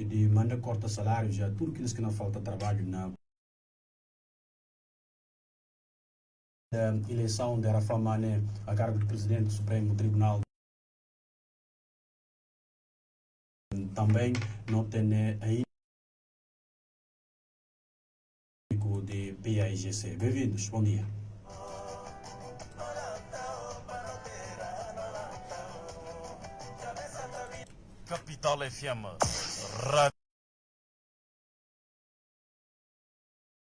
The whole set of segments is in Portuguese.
de manda corta salários, já tudo aqueles que não falta trabalho na eleição da Rafamane a cargo de presidente do Supremo Tribunal. Também não tem ainda de PAIGC. Bem-vindos, bom dia. Capital FM. Rádio.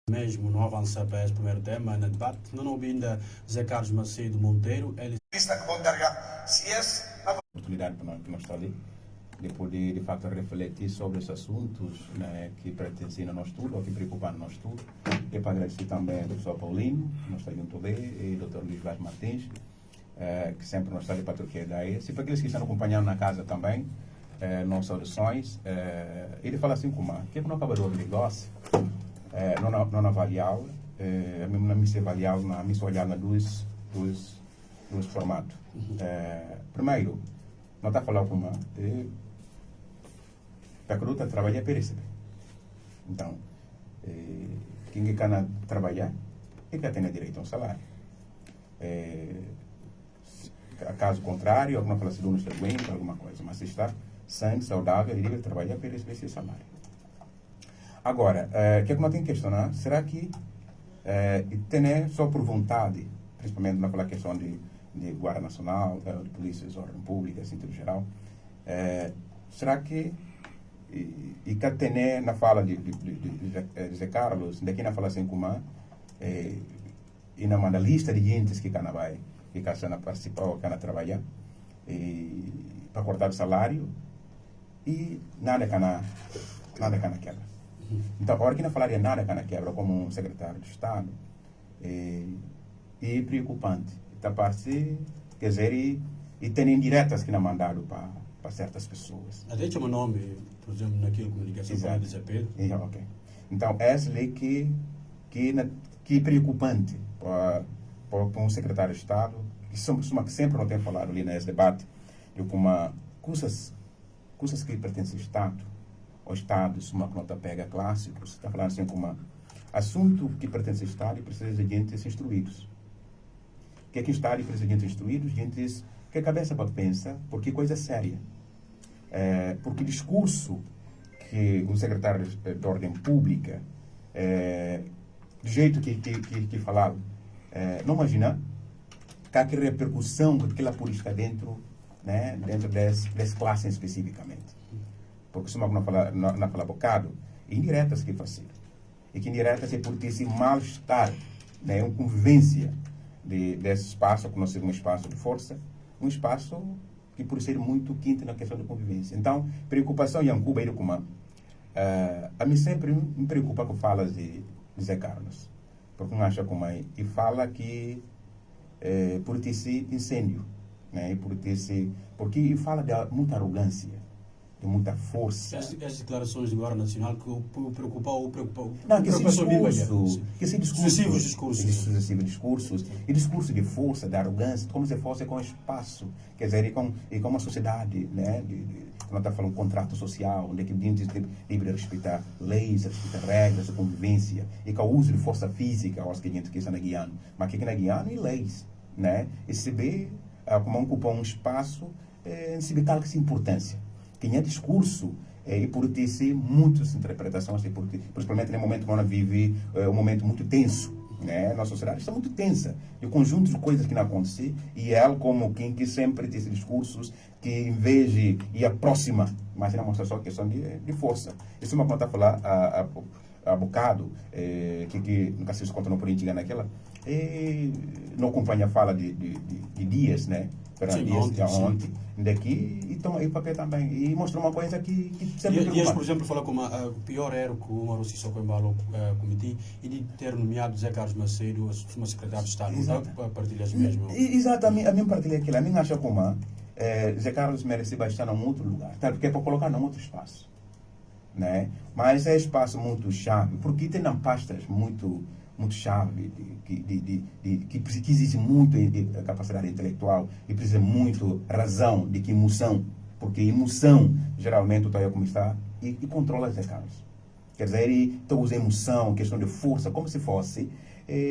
Mesmo não avançar para esse primeiro tema no debate, não ouvi ainda Zé Carlos Macedo Monteiro. Ele Vista que vão dar se é a oportunidade para nós que nós estamos ali de poder de fato refletir sobre os assuntos, né, que pertencem a nós tudo, ou que preocupam a nós tudo. E para agradecer também ao professor Paulino, que nós está junto dele, e ao Dr. Luís Vaz Martins, que sempre nos está ali para trocar ideias. E para aqueles que estão acompanhando na casa também, nossas audições, ele fala assim como que não acaba de ouvir negócio, não avaliar, não me se avaliar, não me se olhar na dois formatos. Primeiro, não está falando como para que luta trabalhar para receber. Então, quem quer trabalhar é que tem direito a um salário. Caso contrário, alguma fala se dono está doente, alguma coisa, mas se está sã, saudável, ele deve trabalhar para receber esse salário. Agora, o que nós temos que questionar, será que tem só por vontade, principalmente na questão de Guarda Nacional, de Polícia de Ordem Pública, assim, tudo geral, será que e que tem na fala de Zé Carlos, daqui na fala assim como e na manda lista de gente que vai que está participar ou que trabalhar para cortar o salário e nada cana quebra. Então, a hora que não falaria nada cana quebra como um secretário de Estado é preocupante. Está parte, quer dizer, e tem indiretas que não mandado para certas pessoas. até chama nome, por exemplo, naquilo comunicação com o desapego. Okay. Então, essa lei que é preocupante para um secretário de Estado, que sempre não tem falado ali nesse debate, de como coisas que pertencem ao Estado, o Estado, uma nota pega clássicos, está falando assim como assunto que pertence ao Estado e precisa de gente instruídos. Que o Estado precisa de gente instruídos, gente que a cabeça para pensar, porque coisa séria. Porque o discurso que o secretário de Ordem Pública, do jeito que falava, não imagina que a repercussão que aquela política dentro, né, dentro dessa classe especificamente. Porque se não fala bocado, indiretas que fazem. E que indiretas é por ter esse mal-estar, né, uma convivência desse espaço, que nós temos um espaço de força, um espaço que por ser muito quente na questão da convivência. Então, preocupação em Cuba e como a mim sempre me preocupa com falas de Zé Carlos, porque não acha como e fala que por ter esse incêndio, né, porque fala de muita arrogância, de muita força. As declarações do Guarda Nacional que o preocupam. Não, que esse sucessivos discursos, e discurso de força, de arrogância, como se fosse com espaço, quer dizer, e com uma sociedade, né, quando está falando de contrato social, onde a gente deve respeitar leis, respeitar regras de convivência, e com o uso de força física, aos que a gente está guiando, mas que na guiando e leis, né, e se vê como ocupar um espaço, se vê tal que essa importância. Quem é discurso e por ter muitas interpretações, porque principalmente no momento que nós vivemos um momento muito tenso, né? Nossa sociedade está muito tensa, e o conjunto de coisas que não acontecem, e ela como quem que sempre tem esses discursos que em vez de ir aproxima, mas não mostra só questão de força. Isso é uma coisa que falar há bocado, que nunca se conta no política naquela, não acompanha a fala de dias, né? Ontem, daqui e toma aí o papel também e mostra uma coisa que sempre Dias, por exemplo, fala como o pior era que o Mauro Sissoko embalou cometi e de ter nomeado Zé Carlos Macedo como secretário de Estado. Não partilhas mesmo? Exatamente, a minha partilha aquilo. A minha acha como Zé Carlos merece estar num outro lugar, tá? Porque é para colocar num outro espaço, né? Mas é espaço muito chave, porque tem pastas muito chave, que exige muito capacidade intelectual e precisa muito razão de que emoção, porque emoção geralmente o Toyo como está e controla Zé Carlos. Quer dizer, ele usa emoção, questão de força, como se fosse.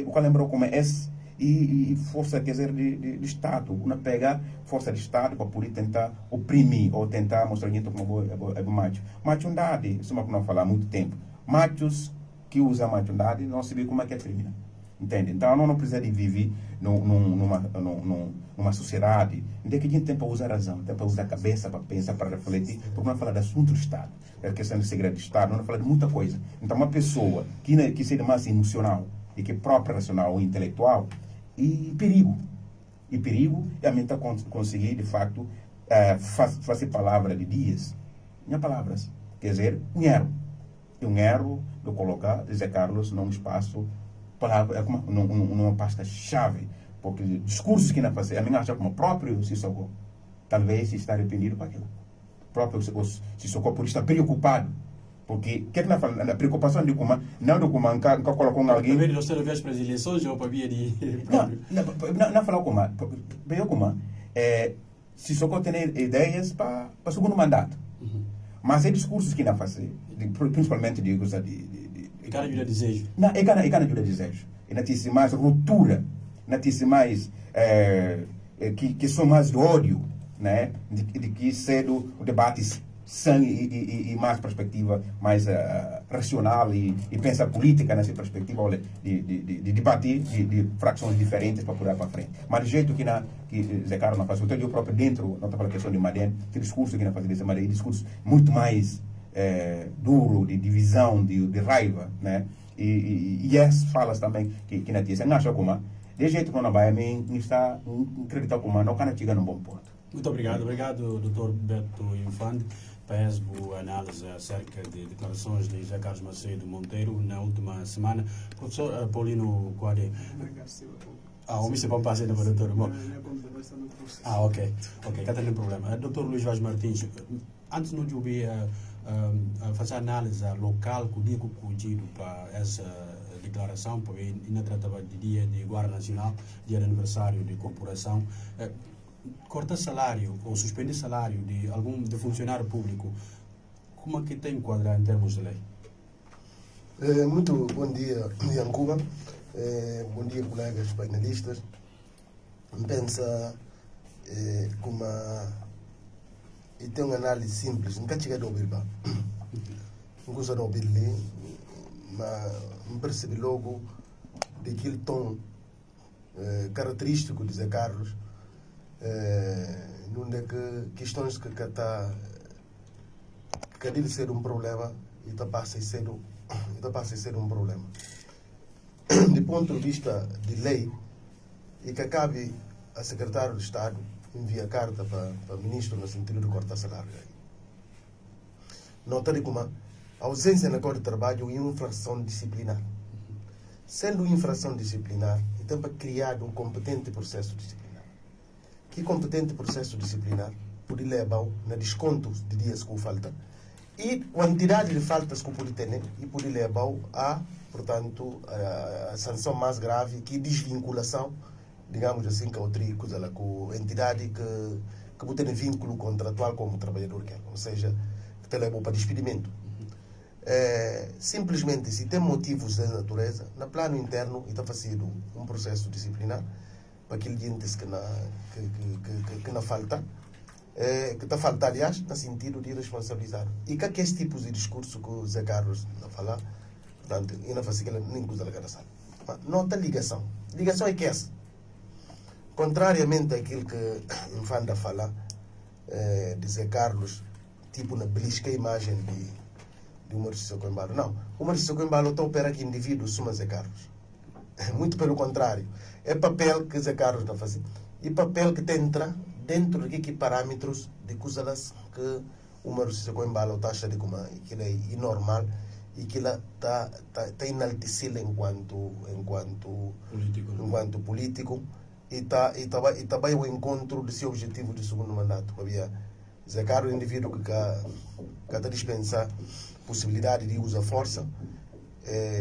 O que lembrou como é esse e força, quer dizer, de Estado. Uma pega força de Estado para poder tentar oprimir ou tentar mostrar gente como é macho. Machundade, isso é uma que não falar há muito tempo. Machos que usam machundade não se vê como é que é termina. Entende? Então, não precisa de viver numa sociedade em que a gente tem para usar a razão, tem para usar a cabeça, para pensar, para refletir, porque não fala de assunto do Estado, é questão de segredo do Estado, não fala de muita coisa. Então, uma pessoa que seja mais emocional e que é própria racional ou intelectual, e perigo. E perigo é a mente conseguir, de facto, fazer palavra de dias, minhas palavras, quer dizer, um erro de colocar Zé Carlos num espaço numa pasta-chave, porque discursos que não fazem, a minha acha como o próprio Sissoko, talvez está arrependido para aquilo. O próprio Sissoko por estar preocupado, porque o que é que fala? A preocupação de como, não de como nunca colocou alguém. Também nós temos para as eleições ou para via de. Não falar como, Sissoko tem ideias para o segundo mandato, mas é discursos que não fazem, principalmente de E cara de desejo. Não, é cara de desejo. E não tem mais ruptura, não tem mais que são mais de ódio, né? De que cedo o debate sangue e mais perspectiva mais racional e pensar política nessa perspectiva, olha, de debater de frações diferentes para poder para frente. Mas do jeito que Zé Carlos não faz, eu próprio dentro, não está falando questão de Madem, que discurso que não faz desse Madem, discurso muito mais duro, de divisão, de raiva, né? E as falas também que na tia, não acha como, de jeito que não vai, está acreditar como não can chegar num bom ponto. Muito obrigado, Dr. Beto Infante, para a análise acerca de declarações de José Carlos Macedo Monteiro na última semana. Professor Paulino Quade. O Mr. Pão passa para o doutor. Ok, cá tem problema. Dr. Luís Vaz Martins, antes não ouvir fazer análise local que o dia que coincido para essa declaração, porque ainda tratava de dia de Guarda Nacional, dia de aniversário de corporação. Cortar salário ou suspender salário de funcionário público, como é que tem que enquadrar em termos de lei? Muito bom dia, Yancuba. Bom dia, colegas painelistas. Pensa como e tem uma análise simples, nunca cheguei a ouvir, não gosto de ouvir ali, mas me percebi logo daquele tom característico de Zé Carlos, onde que questões que deve ser um problema e passa a ser um problema. Do ponto de vista de lei, e que cabe a secretário de Estado envia carta para o ministro no sentido de cortar salário. Nota de como a ausência na Código de Trabalho é uma infração disciplinar. Sendo uma infração disciplinar, então para criar um competente processo disciplinar. Que competente processo disciplinar pode levar na desconto de dias que falta e quantidade de faltas que pode ter e pode levar a, portanto, a sanção mais grave, que é desvinculação, digamos assim, que é outra coisa, com a entidade que tem vínculo contratual como o trabalhador quer, ou seja, que te leva para despedimento. Simplesmente, se tem motivos da natureza, no plano interno, está fazendo um processo disciplinar para aqueles dientes que não falta, que está falta, aliás, no sentido de responsabilizar. E que é esse tipo de discurso que o Zé Carlos não fala, portanto, e não faz aquela nem coisa da graça. Não tem ligação. Ligação é que essa. Contrariamente àquilo que o Infanta fala, de Zé Carlos, tipo na belisca imagem de Maurício Socoembalo. Não, o Maurício Socoembalo está a operar que indivíduos suma Zé Carlos. Muito pelo contrário. É papel que Zé Carlos não faz. E papel que entra dentro de que parâmetros de coisas que o Maurício Socoembalo está achando como aquilo é inormal e que ela está enaltecida enquanto político e está bem ao encontro do seu objetivo de segundo mandato. Zé Carlos é um indivíduo que está a dispensar possibilidade de usar força,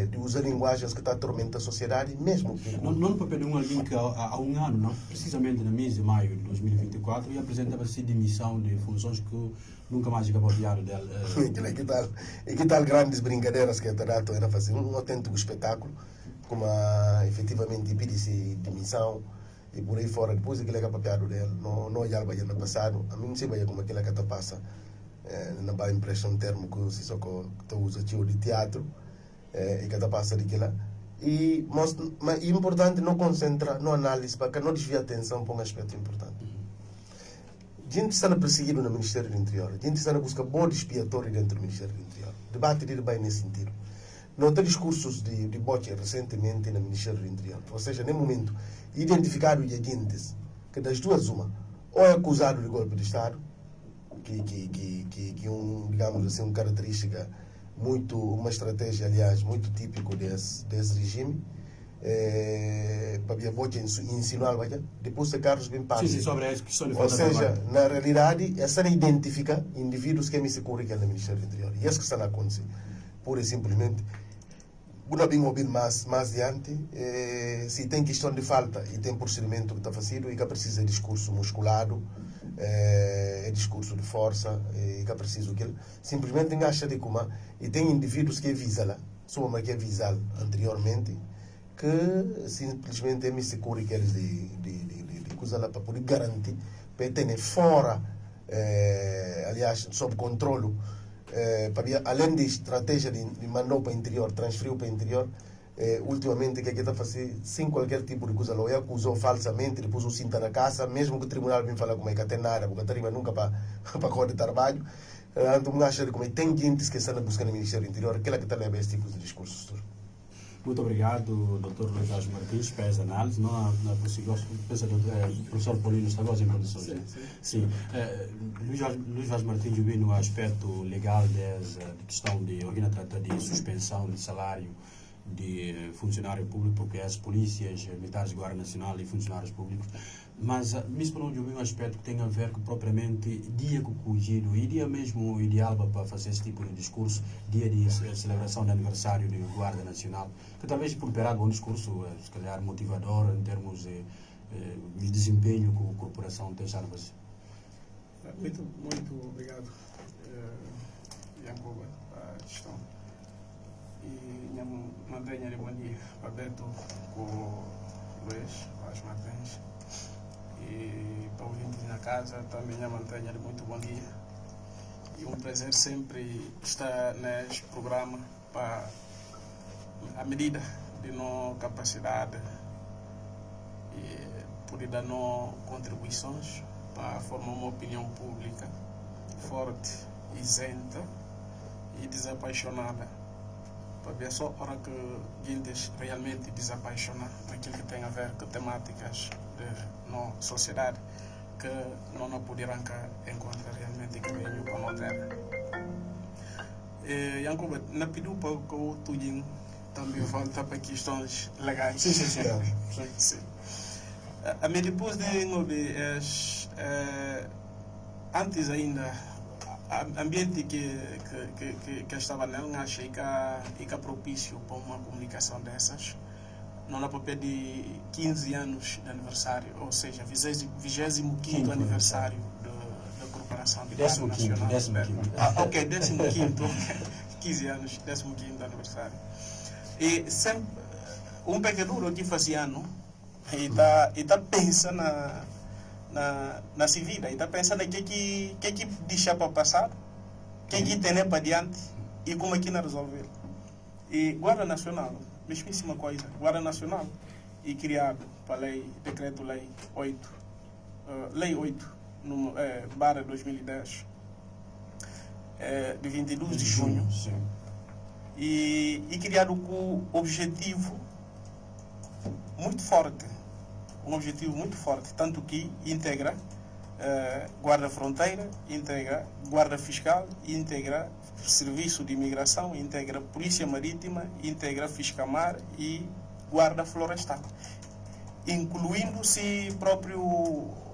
de usar linguagens que está atormentando a sociedade, mesmo que... Não papel de alguém que há um ano, não? Precisamente no mês de maio de 2024, e apresentava-se demissão de funções que nunca mais acabou aviado dela. E que tal grandes brincadeiras que a Tarato era fazer? Um autêntico espetáculo, como efetivamente pede-se demissão e por aí fora. Depois aquilo é que é papiado dele, não olhava no passado. A mim não sei bem como aquilo é que passa. Não vai impressão um termo que se só que usa de teatro. E cada passa daquilo. E é importante não concentrar, não análise, para que não desvie a atenção para um aspecto importante. A gente está perseguindo no Ministério do Interior, a gente está na busca bode expiatório dentro do Ministério do Interior. Debate de bem nesse sentido. Não tem discursos de bote recentemente no Ministério do Interior. Ou seja, no momento, identificaram os agentes que das duas uma, ou é acusado de golpe de Estado, que digamos assim, uma característica uma estratégia, aliás, muito típico desse regime, para bote insinuar, depois de Carlos bem passa. Sim, sobre a questão de ou seja, na realidade, essa identifica indivíduos que me se currículo no Ministério do Interior. E isso que está a acontecer. Pura e simplesmente, uma bem ouvir mais adiante, se tem questão de falta e tem procedimento que está fazendo e que precisa de discurso musculado, discurso de força, e que precisa que simplesmente acha de como e tem indivíduos que avisam lá, só que avisam anteriormente, que simplesmente me se currículos de coisa lá para poder garantir, para ter fora, aliás, sob controle. Além de estratégia de mandar para o interior, transferiu para o interior, ultimamente que está fazendo sem qualquer tipo de coisa, ou acusou falsamente, depois o cinta na casa, mesmo que o tribunal vem falar como é que tem nada, porque a nunca para correr de trabalho, então acha como tem gente que está buscando no Ministério do Interior, aquela que está levando esse tipo de discursos. Muito obrigado, Dr. Luís Vaz Martins, para essa análise. Penso que o professor Paulino está agora em produção. Sim. Luís Vaz Martins viu no aspecto legal da questão de alguém trata de suspensão de salário de funcionário público, porque as polícias, militares de Guarda Nacional e funcionários públicos, mas mesmo não houve um aspecto que tem a ver com propriamente dia que cogido e dia mesmo ideal para fazer esse tipo de discurso, dia de celebração de aniversário do Guarda Nacional, que talvez por perado um discurso, se calhar motivador em termos de desempenho que a corporação tem a fazer. Muito obrigado, Jacob, a questão. E mantenha de bom dia para Beto com o Luís Vaz Martins. E para o ouvintes na casa também a mantenha de muito bom dia. E um prazer sempre estar neste programa para a medida de nossa capacidade e poder dar nossas contribuições para formar uma opinião pública forte, isenta e desapaixonada. Para ver só a hora que a gente realmente desapaixonar naquilo que tem a ver com temáticas de nossa sociedade, que não poderão encontrar realmente caminho para nós terra. Jacob, não pediu para que o Tudinho também volta para questões legais. Sim. A mim depois de antes ainda ambiente que estava nele, achei que é propício para uma comunicação dessas. Não há papel de 15 anos de aniversário, ou seja, 25º aniversário da Corporação de Guarda Nacional. 15º, 15 anos, 15º aniversário. E sempre, um pequeno que fazia ano, e está pensando na sua vida, e está pensando o que deixar para passar, o que tem para diante e como é que não resolver. E Guarda Nacional, mesmíssima coisa, Guarda Nacional e criado para Decreto-Lei 8, Lei 8, barra 2010, de 22 de junho, e criado com objetivo muito forte, tanto que integra guarda fronteira, integra guarda fiscal, integra serviço de imigração, integra polícia marítima, integra fiscamar e guarda florestal, incluindo-se próprio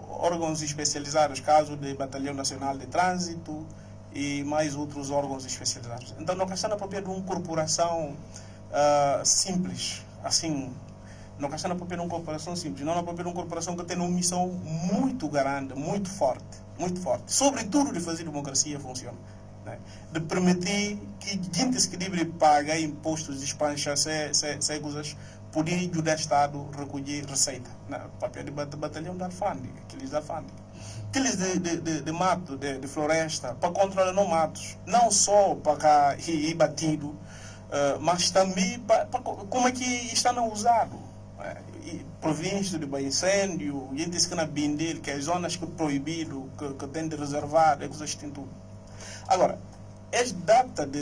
órgãos especializados, caso de Batalhão Nacional de Trânsito e mais outros órgãos especializados. Então, não está na própria de uma corporação simples, assim, não está na própria uma corporação simples, não na própria uma corporação que tem uma missão muito grande, muito forte, sobretudo de fazer a democracia funcionar, né? De permitir que gente que deve pagar impostos de espancha, se coisas, poder ajudar o Estado a recolher receita, na papel de batalhão da alfândega, aqueles de mato, de floresta, para controlar não matos, não só para ir batido, mas também para como é que está não usado. Província de incêndio, gente que na Bindel, que as zonas que é proibido, que tem de reservar, é coisas tem tudo. Agora, esta data de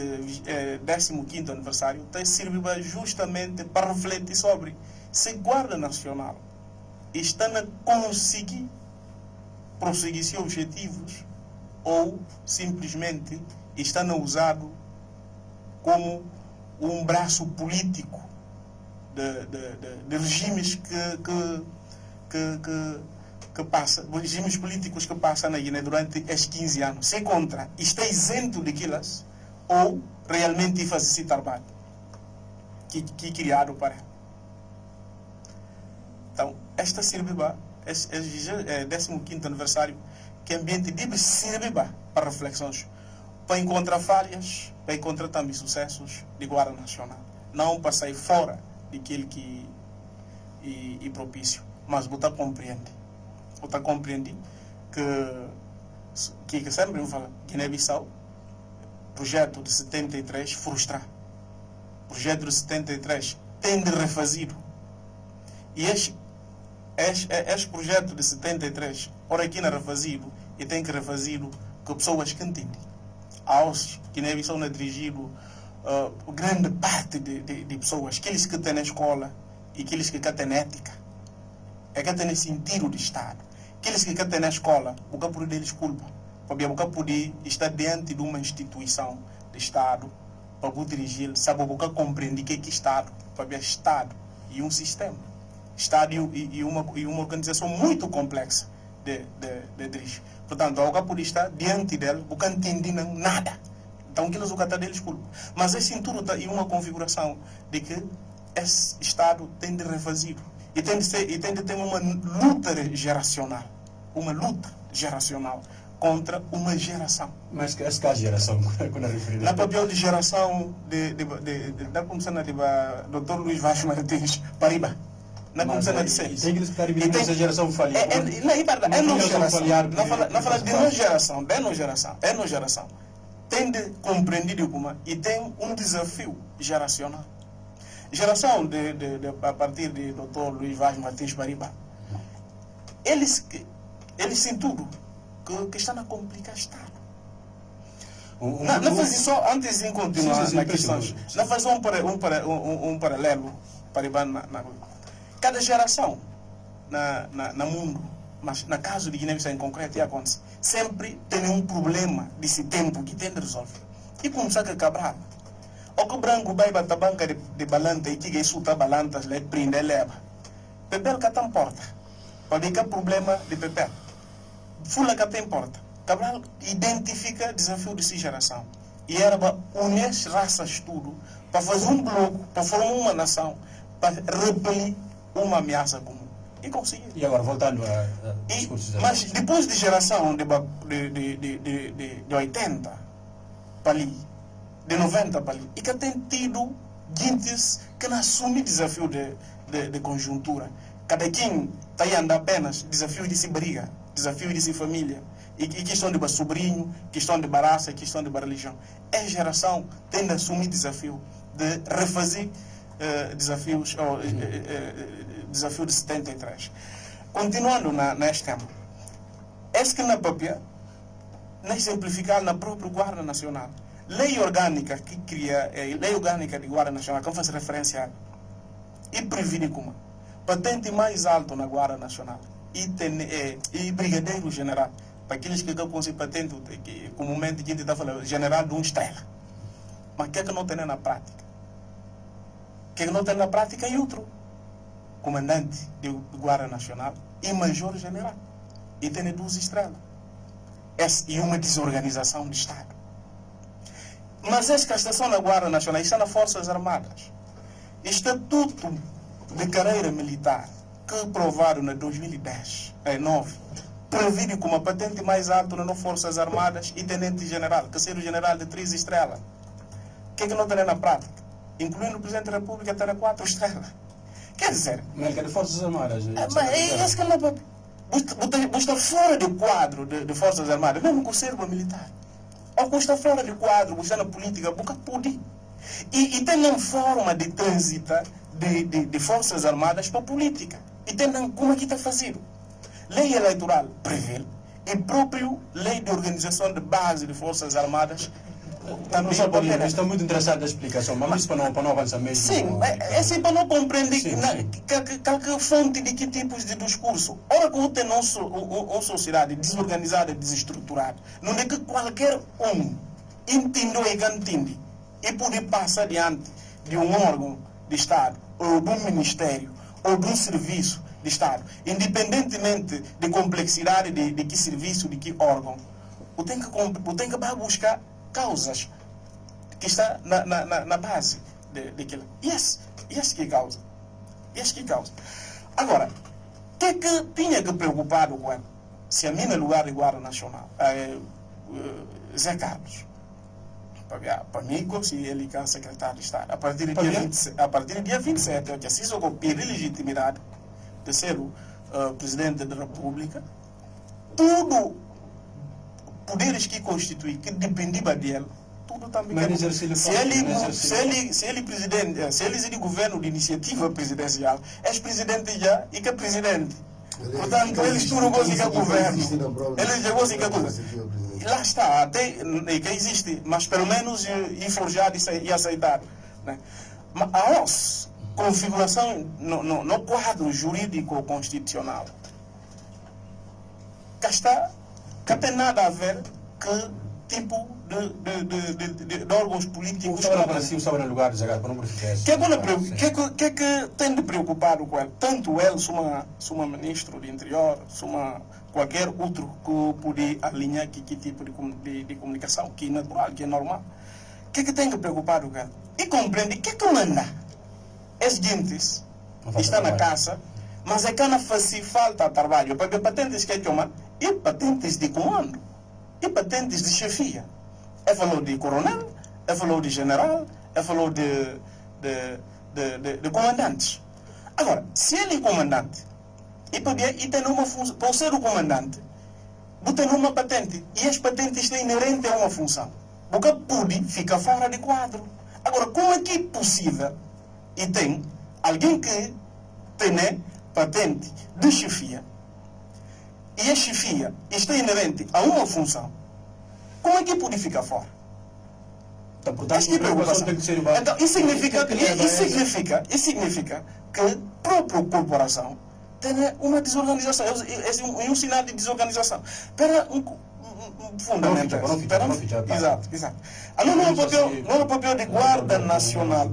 15º aniversário serve justamente para refletir sobre se a Guarda Nacional está a conseguir prosseguir seus objetivos ou simplesmente está a usado como um braço político de regimes que passa, regimes políticos que passam na Guiné durante estes 15 anos. Se contra, está isento daquelas ou realmente faz esse trabalho que criado para. Então, esta serve para é 15º aniversário que o ambiente deve servir para reflexões, para encontrar falhas, para encontrar também sucessos de Guarda Nacional. Não para sair fora daquele que é propício, mas você compreende. Você compreende que sempre me fala, Guiné-Bissau, projeto de 73 frustrar. Projeto de 73 tem de refazer. E este projeto de 73, ora aqui não é refazido, e tem que refazer com pessoas que entendem. Aos Guiné-Bissau não é dirigido grande parte de pessoas, aqueles que têm na escola e aqueles que têm ética, é que têm sentido de Estado. Aqueles que têm na escola, o que por deles culpa, para poder estar diante de uma instituição de Estado, para poder dirigir, sabe o que compreende que é Estado, para ver Estado e um sistema, Estado e uma organização muito complexa de dirigir. Portanto, o que por estar diante dele, o que entende nada. Então, aquilo é o que deles culpa. Mas esse tudo está em uma configuração de que esse Estado tem de refazer. E tem de ter uma luta geracional. Uma luta geracional contra uma geração. Mas que essa geração, quando é referida? Na papel de geração da comissão de Dr. Luís Vaz Martins Pariba. Na comissão de seis. Tem que estar vivendo essa geração falhada. É não geração. Não fala de não geração. É não geração. Tem de compreender como e tem um desafio geracional. Geração a partir de Dr. Luís Vaz Martins Pariba. Eles têm tudo que está a complicar o Estado. Não faz só, antes de continuar na questão, não faz um paralelo Pariba cada geração no mundo, mas no caso de Guiné-Bissau em concreto, acontece, sempre tem um problema desse tempo que tem de resolver. E começar a Cabral. O que o branco vai para a banca de balanta e que isso está balantas, ele prende e leva. Pepel que tem porta. Pode ter problema de Pepel. Fula que tem porta. Cabral identifica o desafio dessa geração. E era para unir as raças tudo, para fazer um bloco, para formar uma nação, para repelir uma ameaça comum. E conseguir. E agora, voltando a discursos... Mas depois de geração de 80 para ali, de 90 para ali, e que tem tido gente que não assume desafio de conjuntura. Cada quem está aí andando apenas desafio de se briga, desafio de se família, e questão de sobrinho, questão de raça, questão de religião. A geração tem de assumir desafio de refazer desafios, desafio de 73. Continuando neste tema, é que na própria, na exemplificar na própria Guarda Nacional, lei orgânica que cria, lei orgânica de Guarda Nacional, que faz referência e previne como patente mais alto na Guarda Nacional e brigadeiro general, para aqueles que conseguem patente, que comumente a gente está falando, general de uma estrela. Mas o que é que não tem na prática? O que é que não tem na prática é outro. Comandante de Guarda Nacional e major general. E tem 2 estrelas. E uma desorganização do Estado. Mas essa estação da Guarda Nacional está nas Forças Armadas. Estatuto de Carreira Militar, que aprovaram em 2010, 9, prevê como a patente mais alta nas Forças Armadas e tenente-general, que seja o general de 3 estrelas. O que é que não tem na prática? Incluindo o Presidente da República, terá 4 estrelas. Quer dizer, Mas é de Forças Armadas. mas é esse que não está fora do quadro de Forças Armadas, mesmo com o servo militar. Ou que está fora do quadro, está na política, nunca pode. E tem uma forma de transitar de Forças Armadas para a política. E tem como é que está fazendo. Lei eleitoral prevê, e próprio lei de organização de base de Forças Armadas Não também. só para mim, estou muito interessado na explicação, mas isso para não avançar mesmo. Sim, é assim para não compreender que fonte de que tipos de discurso. Ora, como tem uma sociedade desorganizada, desestruturada, não é que qualquer entendeu e entende e pode passar diante de um órgão de Estado, ou de um ministério, ou de um serviço de Estado, independentemente de complexidade de que serviço, de que órgão, eu tenho que buscar causas que está na base daquilo. E esse que causa. Agora, o que tinha que preocupar o governo? Se a mim, no lugar de Guarda Nacional, Zé Carlos, para mim, se ele que é secretário de Estado, a partir do dia 27, eu preciso pedir legitimidade de ser o Presidente da República, tudo poderes que constitui, que dependia dele, tudo também. Se ele presidente, se ele é de governo de iniciativa presidencial, é presidente já e que é presidente. Portanto, eles tudo gostam que é governo. Eles já gostam que é governo. Lá está, até que existe, mas pelo menos ir forjado e aceitado. Né? Mas a nossa configuração no quadro jurídico constitucional, cá está, que tem nada a ver com tipo de órgãos políticos. Sobre o lugar de Zé para não verificar isso. O que tem de preocupar com ele? Tanto ele, como ministro do Interior, como qualquer outro que puder alinhar que tipo de comunicação, que é natural, que é normal. O que tem de preocupar com ele? E compreende o que manda. As gentes estão na casa, mas é que não faz falta trabalho, porque patentes que tomam e patentes de comando, e patentes de chefia. É falou de coronel, é falou de general, é falou de comandantes. Agora, se ele é comandante, e tem uma função, para ser o comandante, tem uma patente, e as patentes têm inerente a uma função. Porque pode ficar fora de quadro. Agora, como é que é possível, e tem alguém que tem patente de chefia, e a chefia está inerente a uma função, como é que pode ficar fora? Então, portanto, então, isso significa que a própria corporação tem uma desorganização, é um sinal de desorganização. Para um fundamental. Exato. No papel de Guarda Nacional,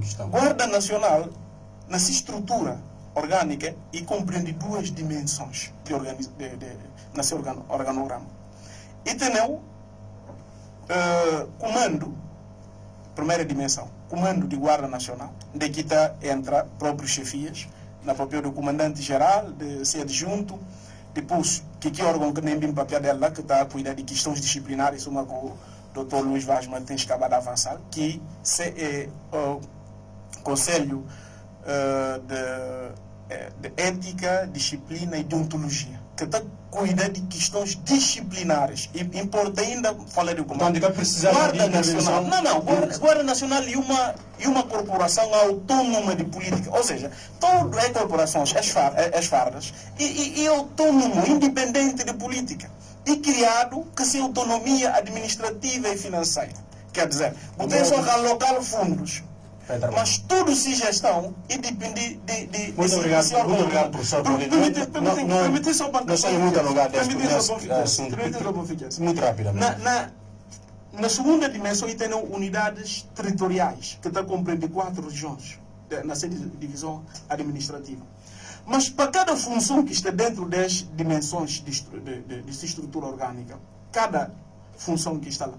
nessa estrutura orgânica, e compreende duas dimensões nesse organograma. E tem o comando, primeira dimensão, comando de Guarda Nacional, de que entra próprios chefias, na papel do comandante-geral, de ser adjunto, depois, que órgão que nem bem papel dela, que está a cuidar de questões disciplinares, uma que o Dr. Luís Vaz Martins acaba de avançar, que é o Conselho de Ética, Disciplina e Deontologia, que está a cuidar de questões disciplinares. E importa ainda falar de comando. Guarda Nacional. Guarda Nacional e uma corporação autônoma de política. Ou seja, todas as corporações, as fardas, e autônomo, independente de política. E criado que sem autonomia administrativa e financeira. Quer dizer, tem só que alocar fundos. Mas tudo se gestão e depende de muito obrigado, professor. Permite só para não sei muito alongado muito rapidamente. Na segunda dimensão, tem unidades territoriais, que compreendem 4 regiões, na divisão administrativa. Mas para cada função que está dentro das dimensões de estrutura orgânica, cada função que está lá,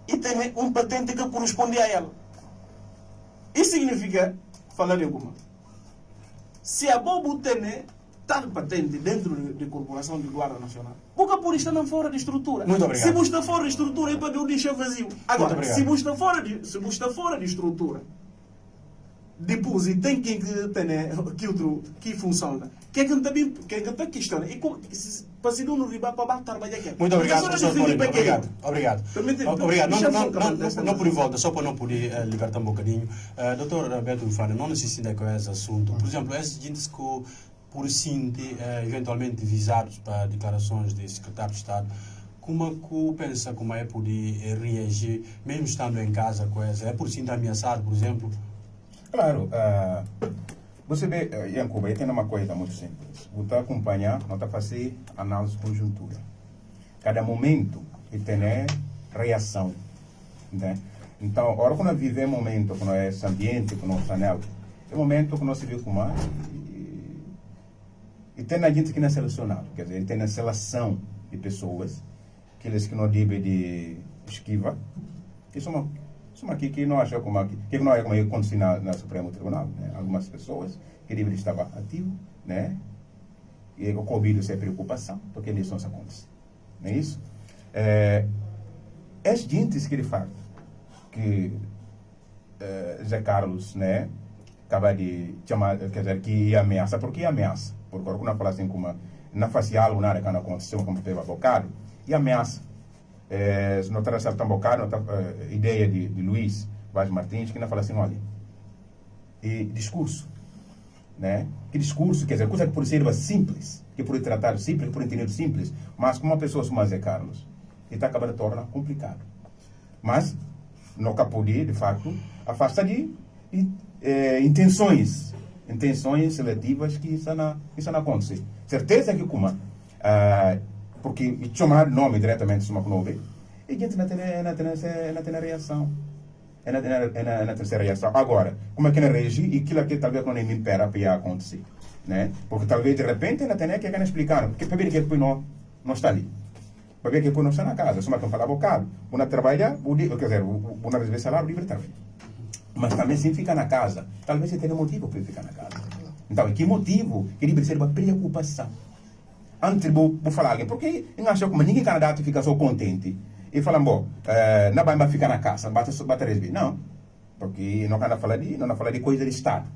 e tem um patente que corresponde a ela. Isso significa, falar de alguma, se a Bobo tem tal patente dentro da Corporação de Guarda Nacional, porque por isso não fora de estrutura. Muito obrigado. Se você está fora de estrutura, é para o deixar vazio. Agora, se você está fora de estrutura, depois tem que ter que função. Que também está questão. E para se não riba para trabalhar aqui. Muito obrigado, professor Paulino. Obrigado. Obrigado. Não por volta, só para não poder libertar um bocadinho. Doutor Alberto Infante, não necessita com esse assunto. Por exemplo, esses gente que por sim eventualmente visados para declarações de secretário de Estado, como que pensa como é poder reagir, mesmo estando em casa com essa? É por sim ameaçado, por exemplo? Claro, você vê, em Cuba, tem uma coisa muito simples. Você está acompanhando, não está fazendo análise de conjuntura. Cada momento tem reação. Né? Então, a hora que nós vivemos um momento, que é esse ambiente, que nós estamos, é um momento que nós se vê como e tem a gente que não é selecionado, quer dizer, tem a seleção de pessoas, aqueles que não devem de esquiva, que são aqui que não acham como que não é como aconteceu na Supremo Tribunal, né? Algumas pessoas que devem estar ativos, né? E o Covid é preocupação, porque eleições acontecem, não é isso? As gentes que ele fala que Zé Carlos, né? Acaba de chamar, quer dizer, que ameaça, porque ameaça, porque quando fala assim como não faz algo nada que não aconteceu, como teve abocado, e ameaça. Se não está tão bocado, ideia de Luiz Vaz Martins, que não fala assim, olha, e discurso, né? Que discurso, quer dizer, coisa que por ser simples, que por tratar simples, que por entender simples, mas como uma pessoa como Zé Carlos, ele está acabando de tornar complicado. Mas, não poder, de facto, afasta de intenções seletivas que isso não acontece. Certeza que como porque chamar nome diretamente se uma nome e a gente não tem reação não tem reação agora como é que não reage e aquilo que talvez não me impera para acontecer, né? Porque talvez de repente não tem que explicar porque para ver que depois não está ali, para ver que depois não está na casa, só que falar bocado uma trabalha quer dizer uma receber salário livre também, mas também se fica na casa talvez você tenha motivo para ficar na casa. Então que motivo que deve ser uma preocupação antes de falar alguém, porque eu acho que ninguém candidato fica só contente e fala, bom, não vai ficar na casa, bate receber. Não, porque não fala de coisa de Estado,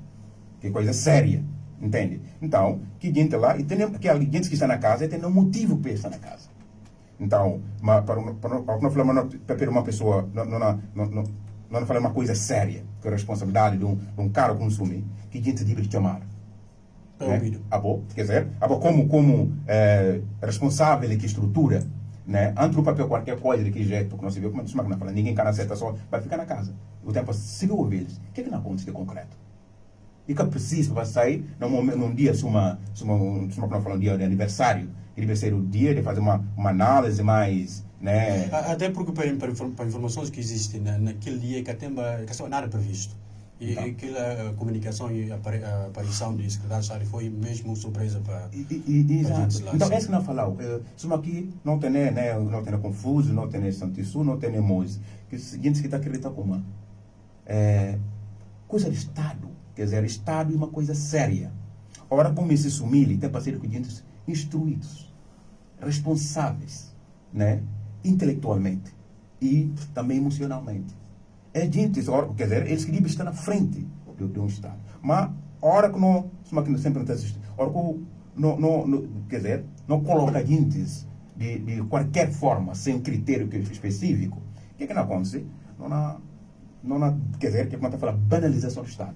que é coisa séria, entende? Então, que gente lá, e tem que alguém que está na casa e tem um motivo para estar na casa. Então, para uma pessoa, não falar uma coisa séria, que é a responsabilidade de um caro consumo, que gente deve chamar. Quer dizer, como responsável de que estrutura, né? Antes do papel qualquer coisa de que jeito, porque não se vê como não fala, ninguém cana certa só, vai ficar na casa. O tempo se vê ovelhas, o que é que não acontece de concreto? E que é preciso para sair num dia, se não fala um dia de aniversário, ele vai ser o dia de fazer uma análise mais, né? Até porque para informações que existem naquele dia que até nada previsto. E aquela comunicação e a aparição do secretário de Estado foi mesmo surpresa para exato. Então, esse que não falou, somos aqui, não tem confuso, não tem santiçu, não tem emoji, que gente que está acreditando como coisa de Estado, quer dizer, Estado é uma coisa séria. Ora, como esse sumir, tem parceiro com gente instruídos, responsáveis, né, intelectualmente e também emocionalmente. É gente, quer dizer, eles que devem estar na frente de um Estado. Mas, a hora que não sempre não está assistindo, a hora que quer dizer, não coloca gente de qualquer forma, sem critério específico, o que é que não acontece? Quer dizer, que está falando banalização do Estado.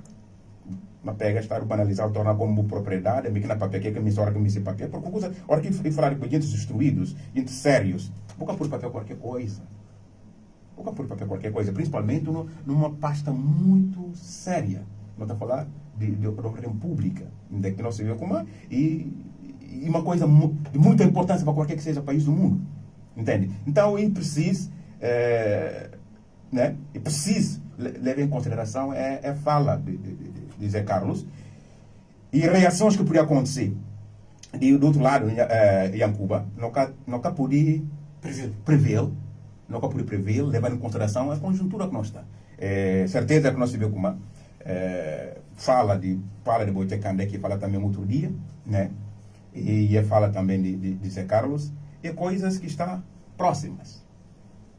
Não pega Estado, banalizar, torna como propriedade, é meio que na papel, que é que me hora que me se papel, porque a hora que falar de gente instruídos, gente sérios, boca por papel qualquer coisa. Por papel qualquer coisa, principalmente numa pasta muito séria. Não está a falar de opinião pública, que não se vê como e uma coisa de muita importância para qualquer que seja país do mundo, entende? Então, é preciso, né? É preciso levar em consideração a fala de Zé Carlos e reações que poderiam acontecer do outro lado, em Cuba, nunca podia prever. Não pode prever, levar em consideração a conjuntura que nós está. Certeza que nós tivemos como fala de Boitecandé, que fala também outro dia, né? E fala também de Zé Carlos, e coisas que estão próximas.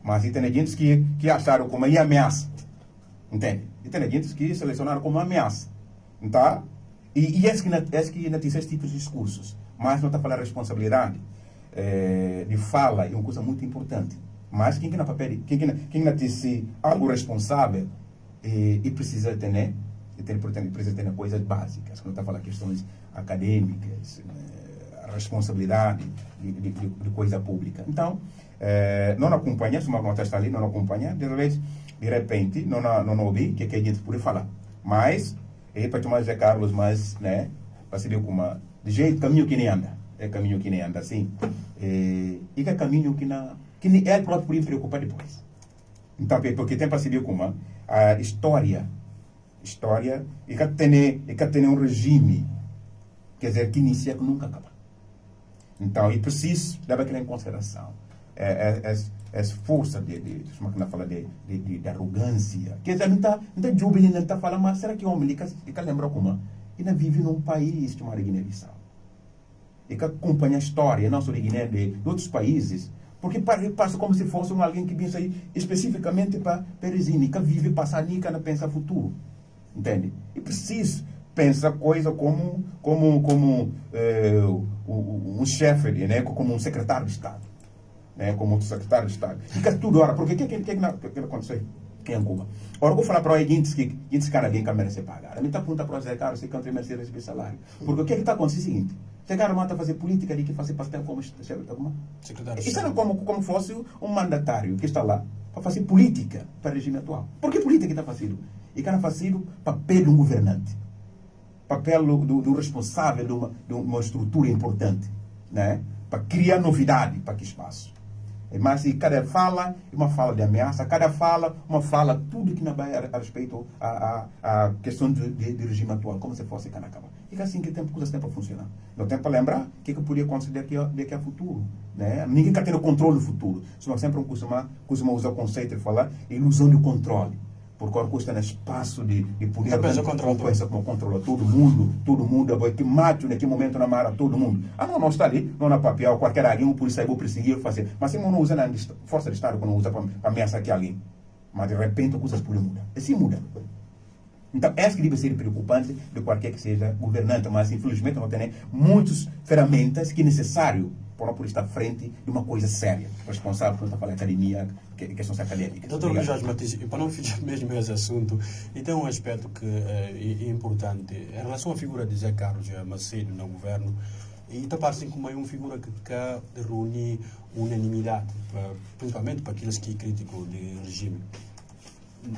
Mas tem gente que acharam como uma ameaça, entende? E tem gente que selecionaram como uma ameaça. Então, e que não tem esses tipos de discursos, mas não está falando de responsabilidade, de fala, é uma coisa muito importante. Mas quem na papel, quem não tem algo responsável, e precisa ter, né? Precisa ter coisas básicas, quando está falando questões acadêmicas, a responsabilidade de coisa pública. Então, não acompanha, se uma conta está ali, não acompanha, de repente, não ouvi que a gente pode falar. Mas, para tomar Zé Carlos, mas, né, para saber como, de jeito, caminho que nem anda. É caminho que nem anda, assim. E que é caminho que ele próprio podia preocupar depois. Então, porque tem para saber como a história, e que tem um regime, quer dizer, que inicia que nunca acaba. Então, é preciso levar aquilo em consideração. Força de arrogância. Quer dizer, não está júbilo, não está falando, mas será que o homem ele lembra como? Ele vive num país chamado Guiné-Bissau. E que acompanha a história, não só de Guiné, de outros países, porque passa como se fosse alguém que pensa aí especificamente para Peresini, que vive passar e que não pensa futuro. Entende? E precisa pensar coisa como um chefe, né? Como um secretário de Estado. Né? Como um secretário de Estado. E que tudo, ora, porque o que aconteceu? Quem é Cuba? Ora, eu vou falar para o gente que esse cara alguém que merece pagar. A mim está apontando para o Zé Carlos, que não merece receber salário. Porque o que está acontecendo é o seguinte: Zé Carlos manda fazer política de que fazer pastel como secretário. Isso era como fosse um mandatário que está lá para fazer política para o regime atual. Por que política que está fazendo? E que está fazendo papel de um governante. Papel do responsável de uma estrutura importante. Né? Para criar novidade para que espaço. Mas cada fala é uma fala de ameaça, cada fala uma fala tudo que não vai a respeito à questão de regime atual, como se fosse Canacaba. E que assim que tempo coisas têm para funcionar. Não tem para lembrar que poderia acontecer daqui a futuro. Né? Ninguém está tendo controle do futuro. Só sempre costuma usar o conceito de falar ilusão de controle. Porque quando custa no espaço de poder, pensa como controla todo mundo, que mate naquele momento na mara todo mundo. Não está ali, não na papel, qualquer alguém, o polícia vai perseguir, fazer. Mas se não usa na força de Estado, quando usa para ameaçar aqui alguém. Mas de repente as coisas podem mudar. Assim muda. Então, essa que deve ser preocupante de qualquer que seja governante, mas infelizmente não tem muitas ferramentas que é necessário para estar à frente de uma coisa séria, responsável por falar academia, questões acadêmicas. Doutor Luís Jorge Matias, para não fechar mesmo esse assunto, e tem um aspecto que é importante em relação à figura de Zé Carlos Macedo no governo, e está parecendo como uma figura que quer reunir unanimidade, principalmente para aqueles que criticam o regime.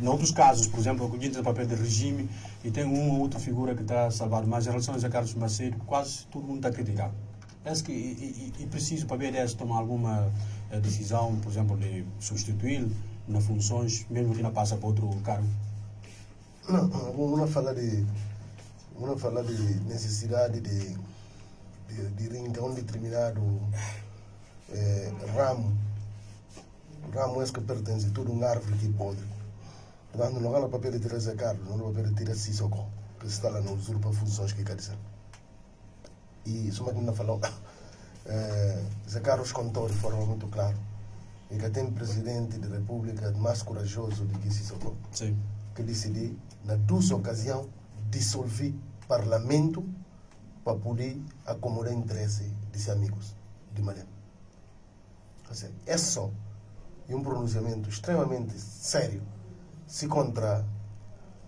Em outros casos, por exemplo, eu digo no papel de regime e tem uma ou outra figura que está salvado, mas em relação a Zé Carlos Macedo, quase todo mundo está criticado. Acho que é preciso para a BDS tomar alguma decisão, por exemplo, de substituí-lo nas funções, mesmo que não passe para outro cargo? Não, vamos falar de necessidade de rincar um determinado ramo é que pertence a toda uma árvore que podre. Portanto, não há no papel de tirar Zé Carlos, não há no papel de tirar Sissoko, que está lá no usurpa funções que quer dizer. E isso mesmo não falou. Zé Carlos contou de forma muito clara. E que tem presidente da República mais corajoso do que Sissoko, que decidiu, na duas ocasiões, dissolver o parlamento para poder acomodar interesse de seus amigos de Malem. É só um pronunciamento extremamente sério se contra.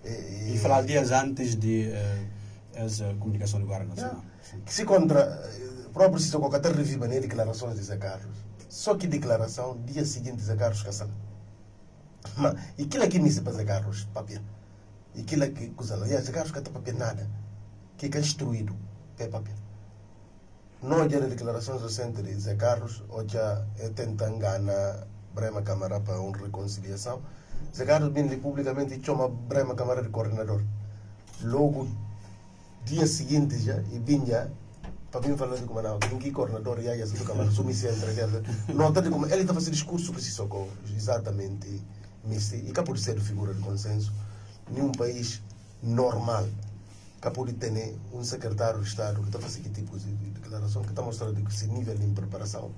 E falar dias antes de essa comunicação do Guarda Nacional. Que se contra o próprio Sissoko que até reviva nem declarações de Zé Carlos. Só que declaração, dia seguinte Zé Carlos caçando. Mas aquilo aqui não se para Zé Carlos, papel. Aquilo aqui, Zé Carlos que está papel nada. Que é instruído, é papel. Não há declarações recentes de Zé Carlos, ou já tenta enganar Brema Câmara para uma reconciliação. Zé Carlos vem publicamente e chama Brema Câmara de coordenador. Logo, dia seguinte já, e vinha para mim falar de como não, que coordenador e aí assim do Câmara, sumi sempre, não está de como ele está fazendo discurso que se socorre, exatamente, e que por ser figura de consenso, nenhum país normal que pode ter um secretário de Estado que está fazendo que tipo de declaração que está mostrando que esse nível de preparação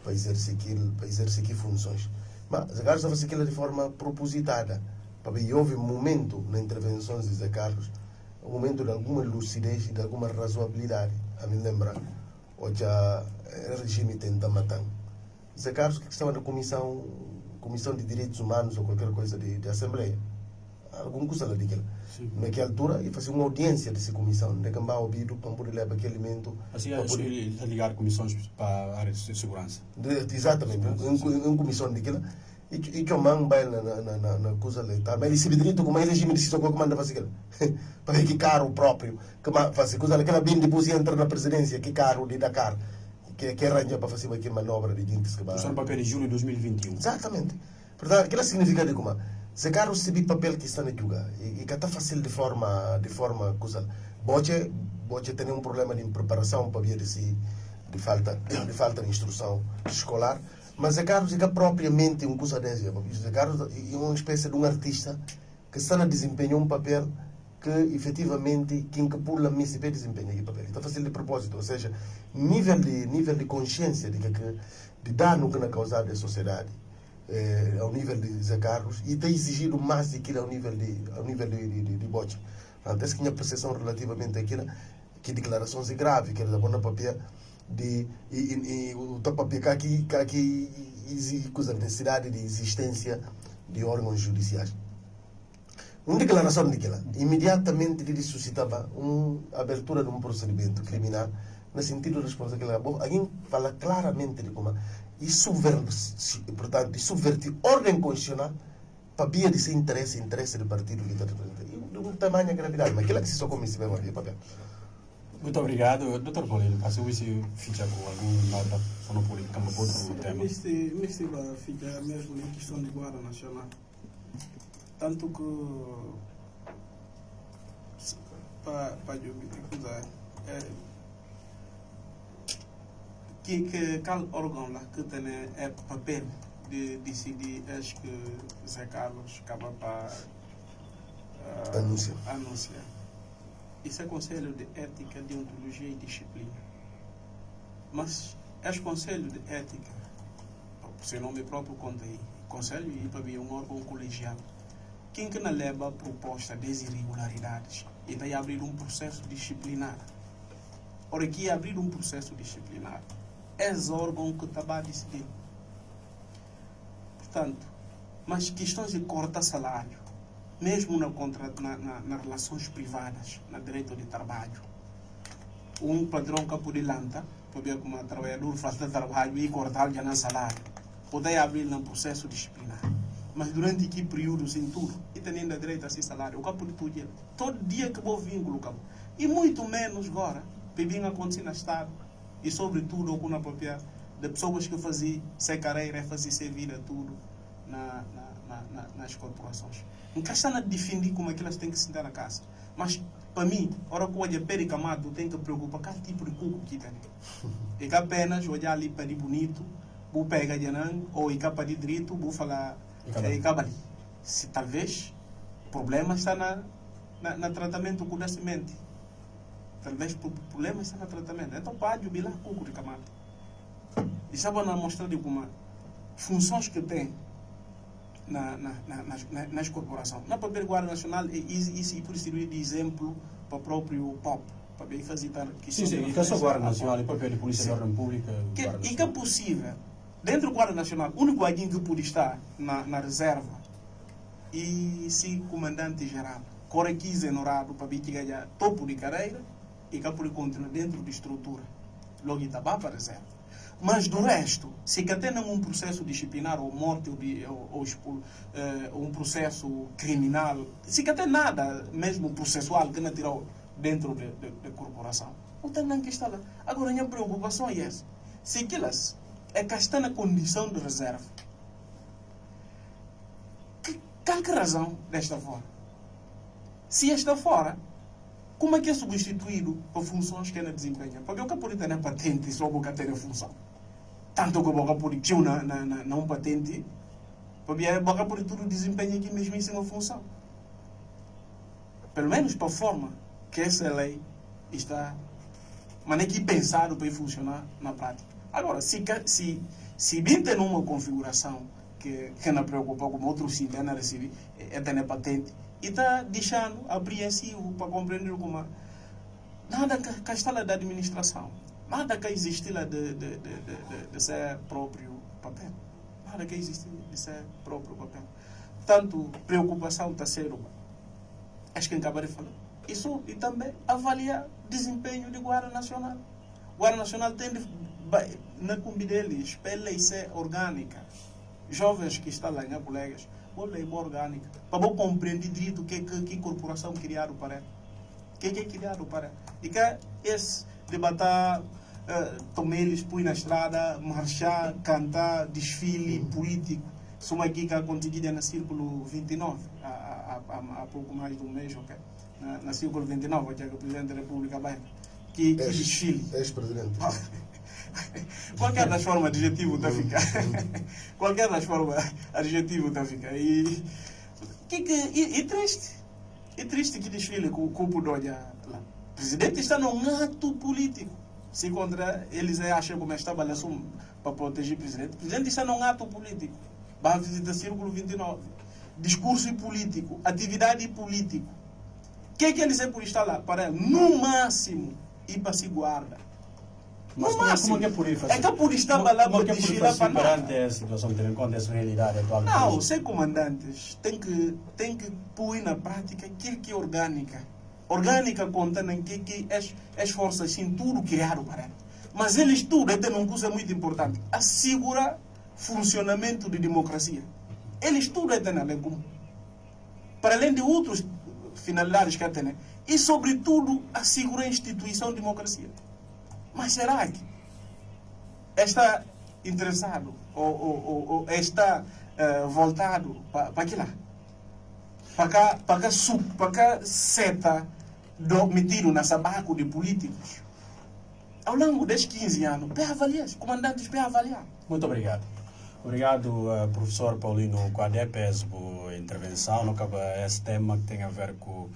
para exercer funções. Mas Zé Carlos está fazendo aquilo de forma propositada. Porque houve um momento na intervenção de Zé Carlos, um momento de alguma lucidez e de alguma razoabilidade. A me lembrar, hoje o regime tenta matar. Zé Carlos, que estava na comissão de Direitos Humanos ou qualquer coisa de Assembleia, algum coisa lá daquilo. Naquela altura, ele fazia uma audiência dessa comissão, de que vai ouvido para poder levar aquele elemento. Assim, ele está ligado comissões para a área de segurança. Exatamente, em comissão daquilo. E que o man vai na coisa ali, tá? Mas ele se direito como ele regime de decisão que manda fazer aquilo. Para que caro próprio, que faz coisa aquela bem depois entra na presidência, que caro de Dakar, que arranja para fazer aquela manobra de gente que vai. Está no papel de julho de 2021. Exatamente. Portanto, aquilo significa de como Zé Carlos recebi papel que está na juga e que está fácil de forma coisa. Boche tem um problema de preparação para vir de falta de instrução escolar. Mas Zé Carlos é propriamente um coisa dessa. Zé Carlos é uma espécie de um artista que está a desempenhar um papel que efetivamente quem que pula MCP desempenha aquele papel. Está fazendo de propósito, ou seja, nível de consciência de dano que na causado à sociedade ao nível de Zé Carlos e tem exigido mais daquilo ao nível de Boche. Portanto, essa é a minha percepção relativamente àquilo, que declarações graves, que ele dá na papel o papel que aqui existe a necessidade de existência de órgãos judiciais. Uma declaração daquela imediatamente ele suscitava uma abertura de um procedimento criminal no sentido de responsabilidade que ele alguém fala claramente de como isso subvertir ordem constitucional para via de seu interesse do partido que está representando. De um tamanho gravidade, mas aquilo que se só come se vai ver papel. Muito obrigado. Dr. Paulino, passou se fica com alguma nota para não poder cambiar outro tema? Este vai ficar mesmo na questão de Guarda Nacional. Tanto que qual órgão lá que tem papel de decidir acho que Zé Carlos acaba para anunciar. Isso é Conselho de Ética, Deontologia e Disciplina. Mas esse Conselho de Ética, o seu nome próprio conta aí, Conselho e para um órgão colegial. Quem que não leva a proposta de irregularidades e vai abrir um processo disciplinar. Ora, aqui abrir um processo disciplinar é o órgão que está a decidir. Portanto, mas questões de cortar salário, mesmo nas relações privadas, no direito de trabalho, um padrão que pode lançar, para ver como o trabalhador faz trabalho e cortar já no salário, pode abrir um processo disciplinar. Mas durante que períodos em tudo, e tendo direito a esse salário, o capo de tudo, todo dia que vou vínculo, e muito menos agora, que vem acontecer no Estado, e sobretudo com a própria de pessoas que faziam sem carreira, faziam sem vida, tudo nas corporações. Nunca está a defender como é que elas têm que sentar na casa. Mas, para mim, a hora que eu olho pericamado, tem que preocupar qual tipo de cuco que tem. E que apenas olhar ali para de bonito, vou pegar de anão, ou e para de direito, vou falar e cabali. Se talvez o problema está no tratamento com a semente. Talvez o problema está no tratamento. Então, pode jubilar cuco de camada. E sabe na mostra de como funções que tem nas corporações. Na própria Guarda Nacional, isso pode servir de exemplo para o próprio POP, para bem fazer que sim, e que a sua Guarda Nacional e própria Polícia de Ordem Pública. E que é possível, dentro da Guarda Nacional, o único alguém que pode estar na reserva e se comandante-geral, corre 15 honorário para vir ganhar topo de carreira e que pode continuar dentro da estrutura. Logo está para a reserva. Mas do resto, se que tem um processo disciplinar ou morte ou um processo criminal, se que tem nada mesmo processual que não tirou dentro da corporação, não tem nem que estar lá. Agora, a minha preocupação é essa. Se aquelas é que está na condição de reserva, qual que razão desta fora? Se está fora, como é que é substituído por funções que não desempenha? Porque o que pode ter na patente só porque tem a função. Tanto que o que pode ter na patente, porque o que pode tudo desempenha aqui mesmo em uma função. pelo menos para a forma que essa lei está, mas é que pensado para ir funcionar na prática. Agora, se bem tem uma configuração que não preocupa como outros cidanos recebem, é ter patente, e está deixando apreensivo para compreender como nada que está lá da administração, nada que existe lá de ser próprio papel, nada que existe de ser próprio papel. Tanto preocupação terceiro, acho que acaba de falar. Isso e também avaliar desempenho de Guarda Nacional. Guarda Nacional tem de, na combi deles, para lei ser orgânica. Jovens que estão lá, né, colegas, uma lei orgânica, para eu compreender direito o que corporação criaram para ela. O que é criado para ela. E que esse debater, tomar eles, pôr na estrada, marchar, cantar, desfile político. Soma aqui que aconteceu no Círculo 29, há pouco mais de um mês, ok? Na Círculo 29, que é o Presidente da República vai, que desfile. Ex-presidente. Qualquer das formas, adjetivo está a ficar. Qualquer das formas, adjetivo está a ficar. E triste. É triste que desfile com o corpo de olha lá. O presidente está num ato político. Se contra eles acham como está balãoso para proteger o presidente está num ato político. Vai visitar Círculo 29. Discurso político, atividade político. O que eles é por estar lá? Para, no máximo, ir para se guarda. Mas como é que é por isso? É que por estar lá para desfilar para nada. Perante a situação, tendo em conta essa realidade atual? Não, os comandantes têm que pôr na prática aquilo que é orgânica. Orgânica conta em que as forças sim tudo criaram para ela. Mas eles tudo têm uma coisa muito importante. Assegurar funcionamento de democracia. Eles tudo têm na lei comum. Para além de outros finalidades que têm. E sobretudo assegurar a instituição de democracia. Mas será que está interessado ou está voltado para aquilo lá? Para cá seta metido na sabaco de políticos? Ao longo desses 15 anos, para avaliar, os comandantes para avaliar. Muito obrigado. Obrigado, professor Paulino Quadepes, por intervenção. No cabe esse tema que tem a ver com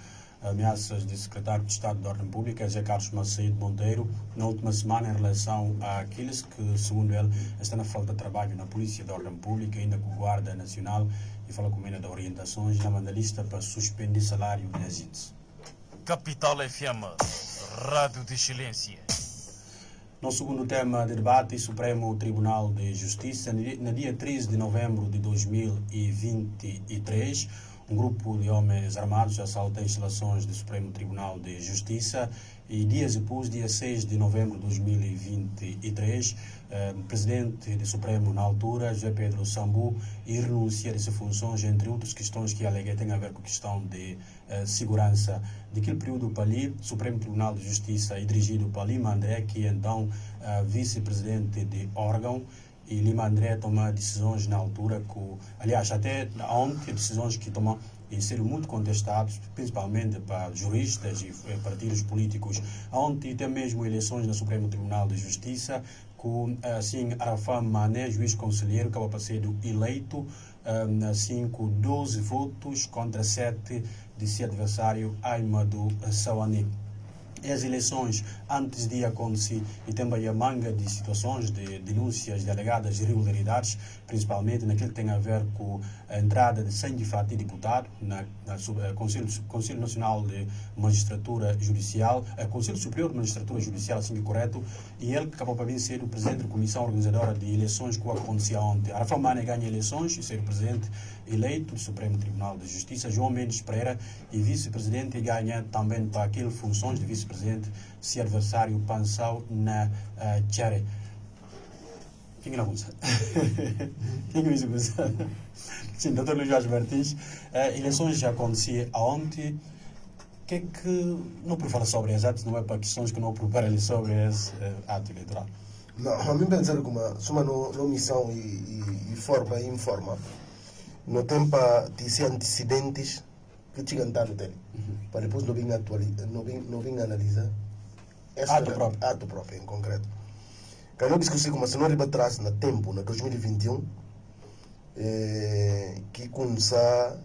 ameaças de secretário de Estado de Ordem Pública, José Carlos Macedo Monteiro, na última semana, em relação àqueles que, segundo ele, está na falta de trabalho na Polícia de Ordem Pública, ainda com a Guarda Nacional, e fala com ele de orientações na mandalista para suspender salário de agentes. Capital FM, Rádio de Excelência. No segundo tema de debate, o Supremo Tribunal de Justiça, no dia 13 de novembro de 2023, um grupo de homens armados assalta instalações do Supremo Tribunal de Justiça e dias depois, dia 6 de novembro de 2023, o presidente do Supremo na altura, José Pedro Sambu, renuncia de suas funções, entre outras questões que alega têm a ver com a questão de segurança. Daquele período para ali, o Supremo Tribunal de Justiça é dirigido para Lima André, que é então vice-presidente de órgão, e Lima André toma decisões na altura, aliás, até ontem, decisões que tomam e serem muito contestados, principalmente para juristas e partidos políticos. Ontem tem mesmo eleições no Supremo Tribunal de Justiça, com assim, Arafat Mané, juiz conselheiro, acaba para ser eleito, assim, com 12 votos contra 7 de seu adversário, Aimadu Sawane. As eleições, antes de acontecer, e também a manga de situações de denúncias de alegadas irregularidades, principalmente naquilo que tem a ver com a entrada de 100 deputados na Conselho Nacional de Magistratura Judicial, Conselho Superior de Magistratura Judicial, assim que é correto, e ele que acabou para vir ser o presidente da Comissão Organizadora de Eleições que acontecia ontem. Arafat Mané ganha eleições e ser o presidente eleito do Supremo Tribunal de Justiça. João Mendes Pereira e vice-presidente, ganha também para aquelas funções de vice-presidente se adversário Pansau na Tchare. Quem não usa? Quem usa? Sim, Dr. Luís Jorge Martins. Eleições já aconteciam ontem. O que é que não por falar sobre as atos, não é para questões que não preparam sobre esse ato eleitoral? Não, a mim pensar que uma missão e forma e informa. No tempo de ser antecedentes que tinham dado dele. Para depois não vir analisar ato próprio em concreto. Quando eu discuti como se não rebatrasse no tempo, na 2021, que começar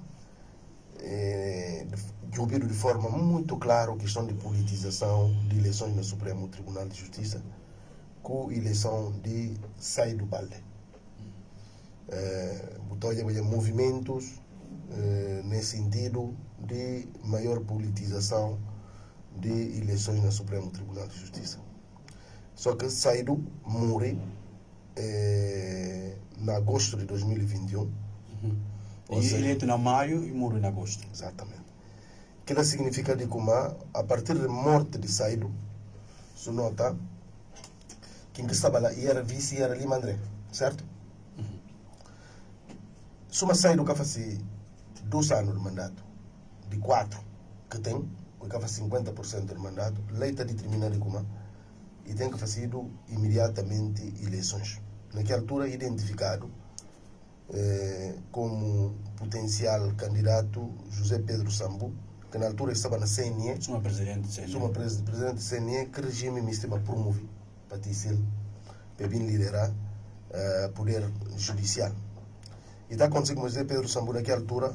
ouvido de forma muito clara a questão de politização de eleições no Supremo Tribunal de Justiça com a eleição de Saidu Balde. Botou movimentos nesse sentido de maior politização de eleições no Supremo Tribunal de Justiça. Só que Saidu morreu em agosto de 2021. E eleito na maio e morreu em agosto. Exatamente. Que significa de como a partir da morte de Saidu, se nota quem estava lá era vice era Lima André, certo? Se uma Saidu que faz 2 anos de mandato, de 4 que tem, que faz 50% de mandato, lei está determinada de como e tem que fazer imediatamente eleições. Naquela altura, identificado como potencial candidato José Pedro Sambu, que na altura estava na CNE. Sou uma presidente de CNE. Sou uma presidente de CNE, que regime me estava promover para para vir liderar poder judicial. E está acontecendo com José Pedro Sambu naquela altura,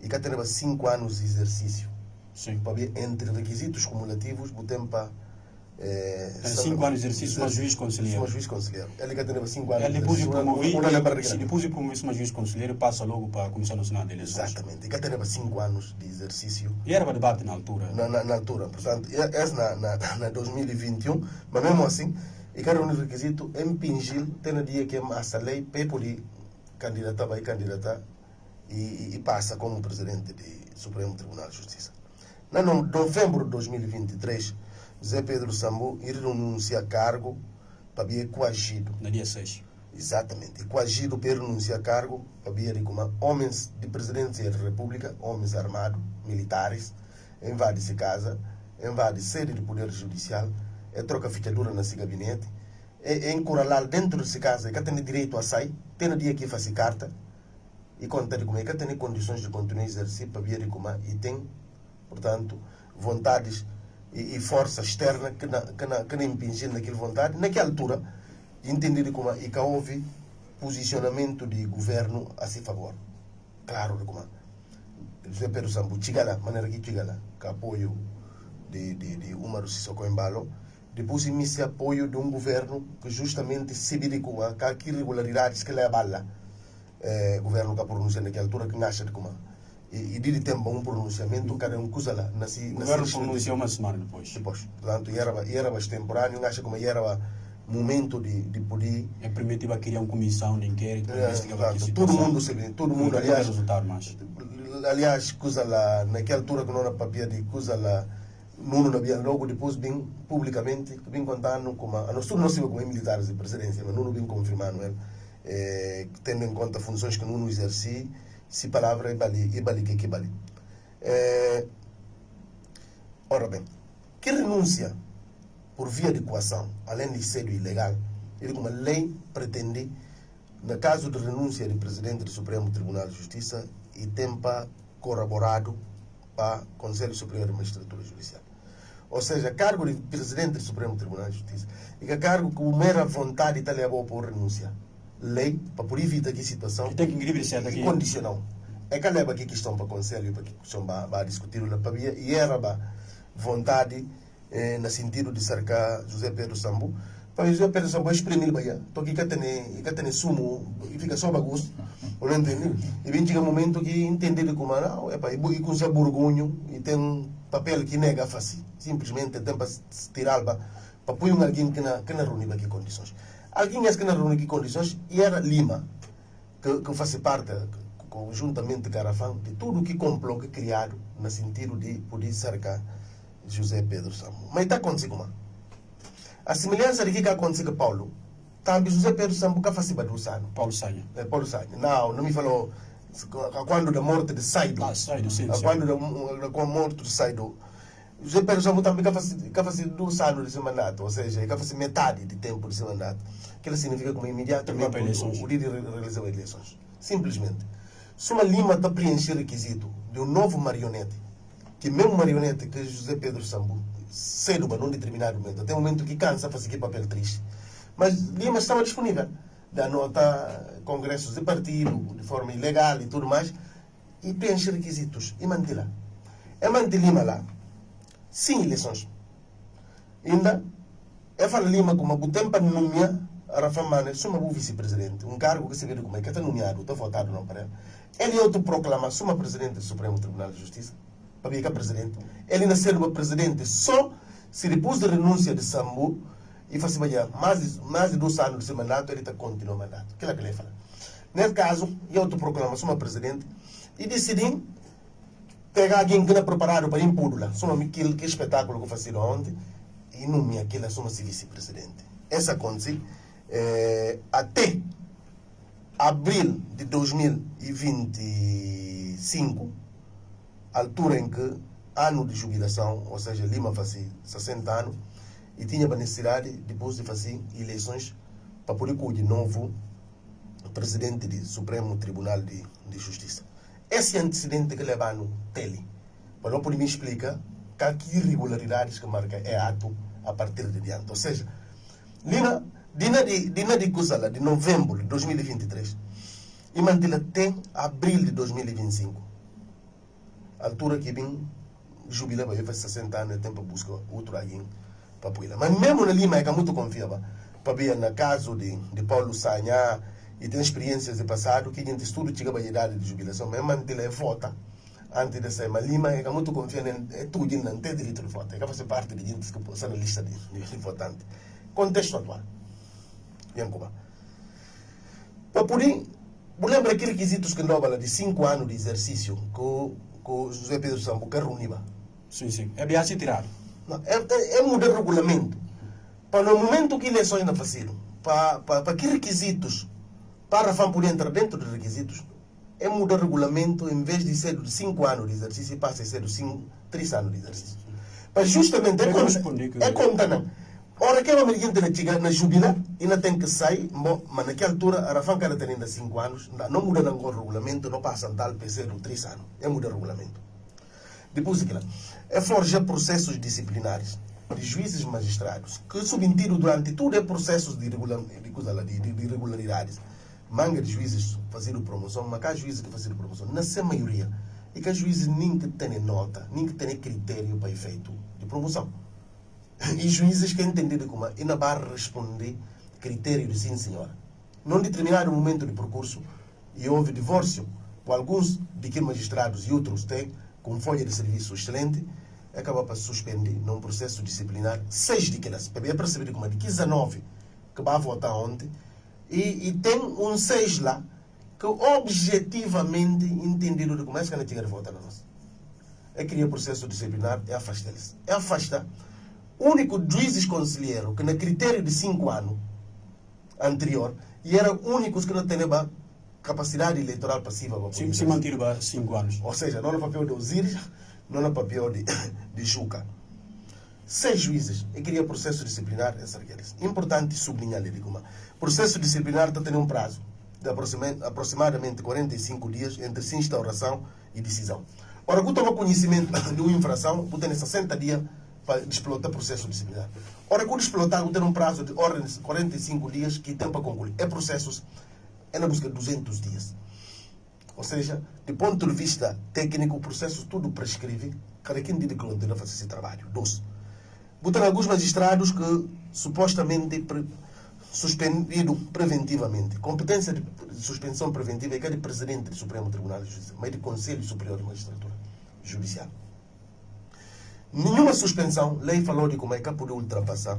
e que teve 5 anos de exercício. Sim. Para ver entre requisitos cumulativos, o tempo para 5 anos de exercício, uma juiz conselheiro. Uma juiz conselheiro. Ele que teve 5 anos Ele depois de promover, exercício. depois de promover uma juiz conselheiro, passa logo para a Comissão Nacional de Eleições. Exatamente. E que teve 5 anos de exercício. E era para debate na altura. Na altura. Portanto, na 2021, mas mesmo assim, e que era um requisito impingir, tem dia que essa lei para poder candidatar e passa como presidente do Supremo Tribunal de Justiça. Em novembro de 2023, José Pedro Sambu renuncia a cargo para ser coagido. No dia 6. Exatamente. E coagido para renunciar a cargo para ser como homens de presidência da República, homens armados, militares, invadem-se casa, invadem sede do Poder Judicial, troca fichadura nesse gabinete, encurralar dentro dessa casa, que tem direito a sair, tem dia que faz carta, e conta de como é que tem condições de continuar a exercer para ver como e tem, portanto, vontades e força externa que não impingem naquela vontade. Naquela altura, entender como e que houve posicionamento de governo a seu favor. Claro, como José Pedro Sambu chega lá, maneira que chega lá, com apoio de Umaru Sissoko Embalo, depois inicia apoio de um governo que justamente se vê com as irregularidades que leva lá. Governo que pronuncia naquela altura que acha de como e de tempo um pronunciamento cada coisa lá o governo pronunciou uma semana depois. Portanto era mais temporâneo, acha como era momento de poder Primitiva queria uma comissão de inquérito para investigar a situação. todo mundo se vê, todo mundo aliás coisa lá naquela altura que não era papel de coisa lá não havia logo depois bem publicamente bem contando como a nós tudo não se vê como militares de presidência, mas não bem confirmando tendo em conta funções que não exerce, se palavra e bali que bali. Ora bem, que renúncia por via de coação, além de ser ilegal, ele como a lei pretende, no caso de renúncia do presidente do Supremo Tribunal de Justiça, e tempo corroborado para o Conselho Superior de Magistratura Judicial. Ou seja, cargo de presidente do Supremo Tribunal de Justiça, e que cargo com mera vontade está levado por renúncia. Lei, para por evitar que situação tem que condicional. É que leva aqui questão para o Conselho, para que questão vai discutir na pavia, e era vontade, no sentido de cercar José Pedro Sambu, para José Pedro Sambu exprimir o Bahia. Então, que tem sumo, e fica só bagunça, não entende? E vem chega um momento que entender como não, e com seu burgunho, e tem um papel que nega fácil, simplesmente tem para tirar para pôr alguém que não reúne aqui condições. Alguém que não reúne aqui condições, e era Lima, que faz parte, conjuntamente Carafão, de tudo que complô que criado, no sentido de poder cercar José Pedro Sambu. Mas está acontecendo como? A semelhança de que aconteceu com Paulo, também José Pedro Sambu que faz Paulo Sanha. Paulo Sanha. Não me falou quando da morte de Saido. Saido, sim. Quando da morte de Saido. José Pedro Sambu também que faz 2 anos de seu mandato, ou seja, que faz metade de tempo de seu mandato. Que significa como imediatamente o líder realizou eleições. Simplesmente. Se uma Lima está preencher requisito de um novo marionete, que mesmo marionete que José Pedro Sambu, cedo, mas num determinado momento, até um momento que cansa fazer papel triste. Mas Lima estava disponível, da nota congressos de partido, de forma ilegal e tudo mais, e preencher requisitos, e manter lá. é manter Lima lá, sem eleições. Ainda, é falar Lima como o tempo para nomear a Rafa Mane, suma o vice-presidente, um cargo que se vê como é que está nomeado, está votado não para ele. Ele autoproclama, suma presidente do Supremo Tribunal de Justiça, para vir presidente. Ele nasceu como presidente só se depois da renúncia de Sambu e faz mais de 2 anos de seu mandato, ele está continuando o mandato. Aquilo que ele fala. Nesse caso, ele autoproclama, suma presidente e decidi pegar alguém que não é preparado para impor lá, só aquele que espetáculo que eu faço ontem, e nomear aquele suma vice-presidente. Essa aconteceu até abril de 2025, altura em que ano de jubilação, ou seja, Lima fazia 60 anos, e tinha a necessidade depois de fazer eleições para poder de novo presidente do Supremo Tribunal de Justiça. Esse antecedente que leva no tele, para não poder me explicar que irregularidades que marca é ato a partir de diante. Ou seja, Lima, de novembro de 2023, e mantém até abril de 2025. Altura que vem jubilar, vai fazer 60 anos, é tempo para buscar outro alguém para apoiar. Mas mesmo na Lima, é que muito confiava, para ver no caso de Paulo Sanha, e tem experiências de passado, que a gente estuda chega a idade de jubilação, mas mantém a vota antes de sair. Mas Lima, é que muito confiava, é tudo, não tem direito de voto, é que faz parte de gente que está na lista de votantes. Contexto atual. Yankuba. Para poder, lembra aqueles requisitos que não de 5 anos de exercício que o José Pedro Sambuca reuniu? Sim. É bem tirado. É mudar o regulamento. Para no momento que eleições não faziam, para que requisitos, para a poder entrar dentro dos requisitos, é mudar o regulamento, em vez de ser de 5 anos de exercício, passa a ser de 3 anos de exercício. Mas justamente é conta não. Ora, que é o americano que chega na jubila e não tem que sair, mas naquela altura, a Rafa cara tem ainda 5 anos, não muda não o regulamento, não passa tal PC de 3 anos. É mudar o regulamento. Depois daquilo, é forjar processos disciplinares de juízes magistrados, que submetido durante tudo é processos de irregularidades. Manga de juízes fazendo promoção, mas há juízes que fazem promoção, na sua maioria, e que há juízes nem que têm nota, nem que têm critério para efeito de promoção. E juízes que entenderam como e não vai responder critério de sim senhora. Num determinado momento de percurso, e houve divórcio, com alguns de que magistrados e outros têm, com folha de serviço excelente, acaba para suspender num processo disciplinar 6 de que para perceber como de 19 que vai votar ontem, e tem um 6 lá que objetivamente entenderam de como é que não tinha de votar na nossa. É criar processo disciplinar e afastar-eles. É afastar o único juízes conselheiro que no critério de 5 anos anterior, e era únicos que não tinham capacidade eleitoral passiva. Se manter 5 anos. Ou seja, não no papel de Osiris, não no papel de Juca. 6 juízes e queria processo disciplinar aqueles. Importante sublinhar ali como processo disciplinar está tendo um prazo de aproximadamente 45 dias entre instauração e decisão. Ora, quando toma conhecimento de uma infração, você tem 60 dias para explotar processo disciplinar. Ora, quando explotar, você tem um prazo de ordem de 45 dias que tem para concluir. É processos, é na busca de 200 dias. Ou seja, do ponto de vista técnico, o processo tudo prescreve, cada quem diz que não deve fazer esse trabalho. 2. Botar alguns magistrados que supostamente suspendido preventivamente. Competência de suspensão preventiva é que é de presidente do Supremo Tribunal de Justiça, mas de Conselho Superior de Magistratura Judicial. Nenhuma suspensão, lei falou de como é que pode ultrapassar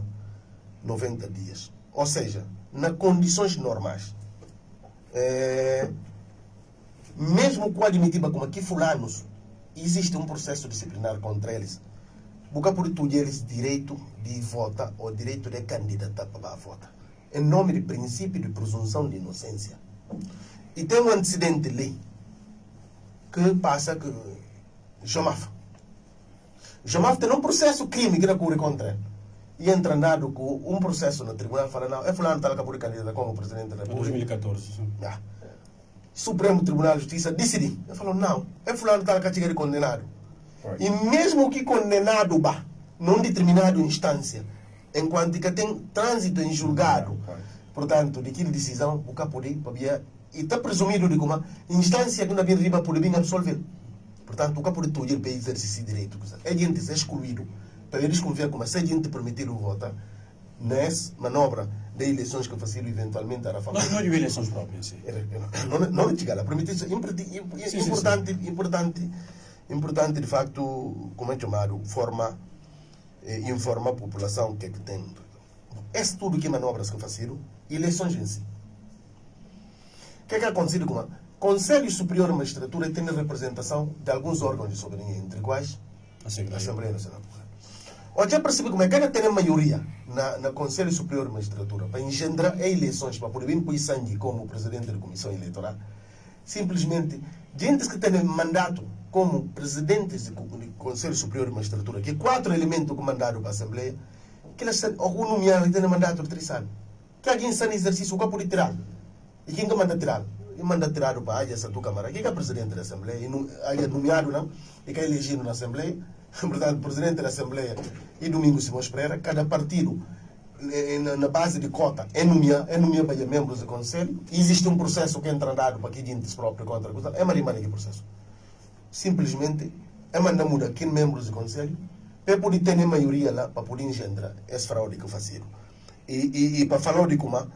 90 dias. Ou seja, nas condições normais, mesmo com admitiba como aqui fulanos, existe um processo disciplinar contra eles. Porque por tudo eles direito de votar ou direito de candidatar para votar. Em nome do princípio de presunção de inocência. E tem um antecedente de lei que passa que Jamaf tem um processo crime que não corre contra ele. E entra andado com um processo no tribunal fala, não, é fulano que está por candidatar como presidente da República. 2014, sim. Supremo Tribunal de Justiça decidiu. Ele falou, não, é fulano que está de condenado. E mesmo que condenado num determinado instância, enquanto que tem trânsito em julgado, portanto, de que decisão, o capo de e está presumido de como instância que não vem riba por vir absolver. Portanto, o que pode tolir para exercício de direito. A gente é excluído para eles confiar como se a gente permitir o voto nessa manobra de eleições que faziam eventualmente a falar. Não de eleições próprias, sim. Não chegar lá. Permitir isso importante de facto, como é chamado, informar a população o que é que tem. Esse tudo que manobras que faziam, eleições em si. O que é que aconteceu com a Conselho Superior de Magistratura tem a representação de alguns órgãos de soberania, entre quais a Assembleia Nacional. Hoje já percebi como é que ela tem a maioria na Conselho Superior de Magistratura para engendrar eleições, para poder vir para o sangue como presidente da Comissão Eleitoral. Simplesmente, gente que tem mandato como presidentes do Conselho Superior de Magistratura, que 4 elementos que mandaram para a Assembleia, que eles algum nomeado tem mandato de 3 anos. Que alguém está em exercício, o que pode tirar? E quem que manda tirar? E manda tirar para a área essa tua Câmara. Quem que é presidente da Assembleia? E nomeado não? E que é elegido na Assembleia? Portanto, presidente da Assembleia e Domingos Simões Pereira, cada partido na base de cota é nomeado para membros do Conselho. E existe um processo que é entradado para que gente próprio contra a coisa. É marimana que processo. Simplesmente é mandar mudar aqui membros do Conselho para poder ter a maioria lá para poder engendrar esse fraude que faziam. E para falar de como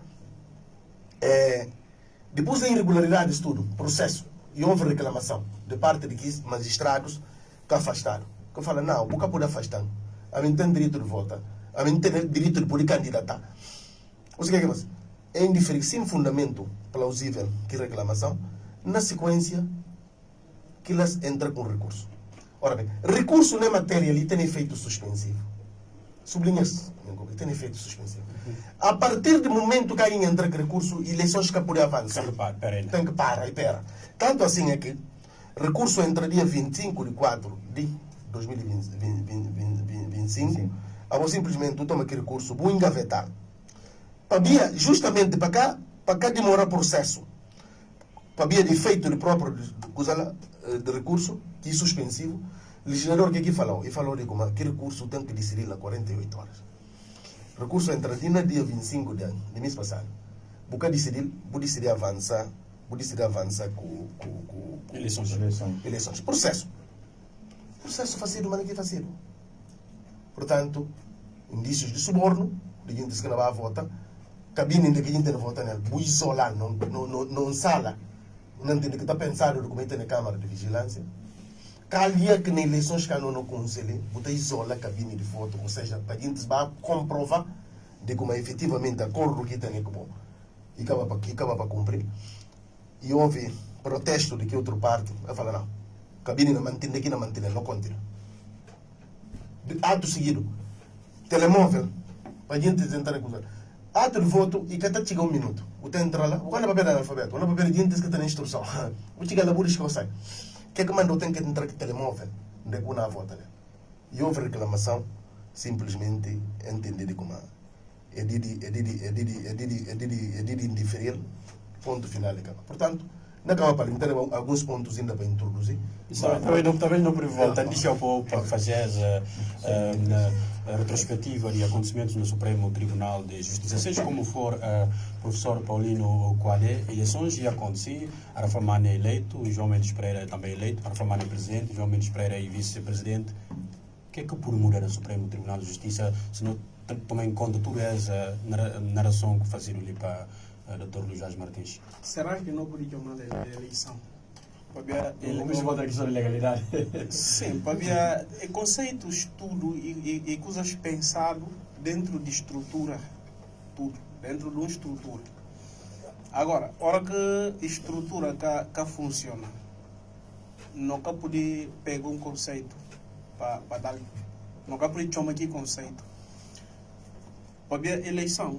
depois da irregularidade de tudo, processo e houve reclamação de parte de magistrados que afastaram. Que falam, não, nunca pode afastar. A mim tem direito de votar. A mim tem direito de poder candidatar. O que é que faz? É indiferente, sem fundamento plausível que reclamação, na sequência que elas entram com recurso. Ora bem, recurso na matéria ali tem efeito suspensivo. Sublinha-se, tem efeito suspensivo. A partir do momento que alguém entra com recurso, eleições que podem avançar. Tem que parar e pera. Tanto assim é que recurso entra dia 25 de 4 de 2025, vou simplesmente eu tomo aquele recurso, vou engavetar. Justamente para cá demorar processo. Para via de efeito de próprio de recurso, que é suspensivo, o legislador que aqui falou, e falou de como que recurso tem que decidir nas 48 horas. Recurso entra no dia 25 de mês passado. Vou decidir avançar com eleições. Processo fazido, mas que fazido. Portanto, indícios de suborno, de gente que não vai votar, cabine de que a gente não vota nela, vou isolar, não sala, não tem que estar pensado no documento na Câmara de Vigilância. Calia que nas eleições que não conselho, vou isolar a cabine de voto, ou seja, para a gente vai comprovar de como efetivamente acordo que tem e acaba para cumprir. E houve protesto de que outra parte vai falar, não, cabine não mantém, não continua. Ato seguido, telemóvel, para a gente tentar acusar. Ato de voto e que até chega 1 minuto. O tempo entra lá, o que é papel analfabeto? O que é papel de gente que tem a instrução? O que é labor que sai? O que é que manda o tempo que entrar com o telemóvel? Onde é que não vota? E houve reclamação, simplesmente entender como é de indiferir, ponto final. Portanto, não acaba para ter alguns pontos ainda para introduzir. Talvez não por volta, deixa eu para fazer a retrospectiva de acontecimentos no Supremo Tribunal de Justiça. Seja como for, professor Paulino Quade, eleições já aconteciam, Arafamane é eleito, e João Mendes Pereira é também eleito, Arafamane é presidente, João Mendes Pereira é vice-presidente. O que é que por mudar no Supremo Tribunal de Justiça, se não tomar em conta toda essa narração que faziam ali para o Dr. Luís Vaz Martins? Será que não podia chamar de eleição? Vamos voltar à questão da legalidade. Sim, havia conceitos, tudo e coisas pensadas dentro de estrutura, tudo, dentro de uma estrutura. Agora, hora que estrutura que funciona, nunca pode pegar um conceito para dar, nunca pode chamar aqui conceito. Havia eleição.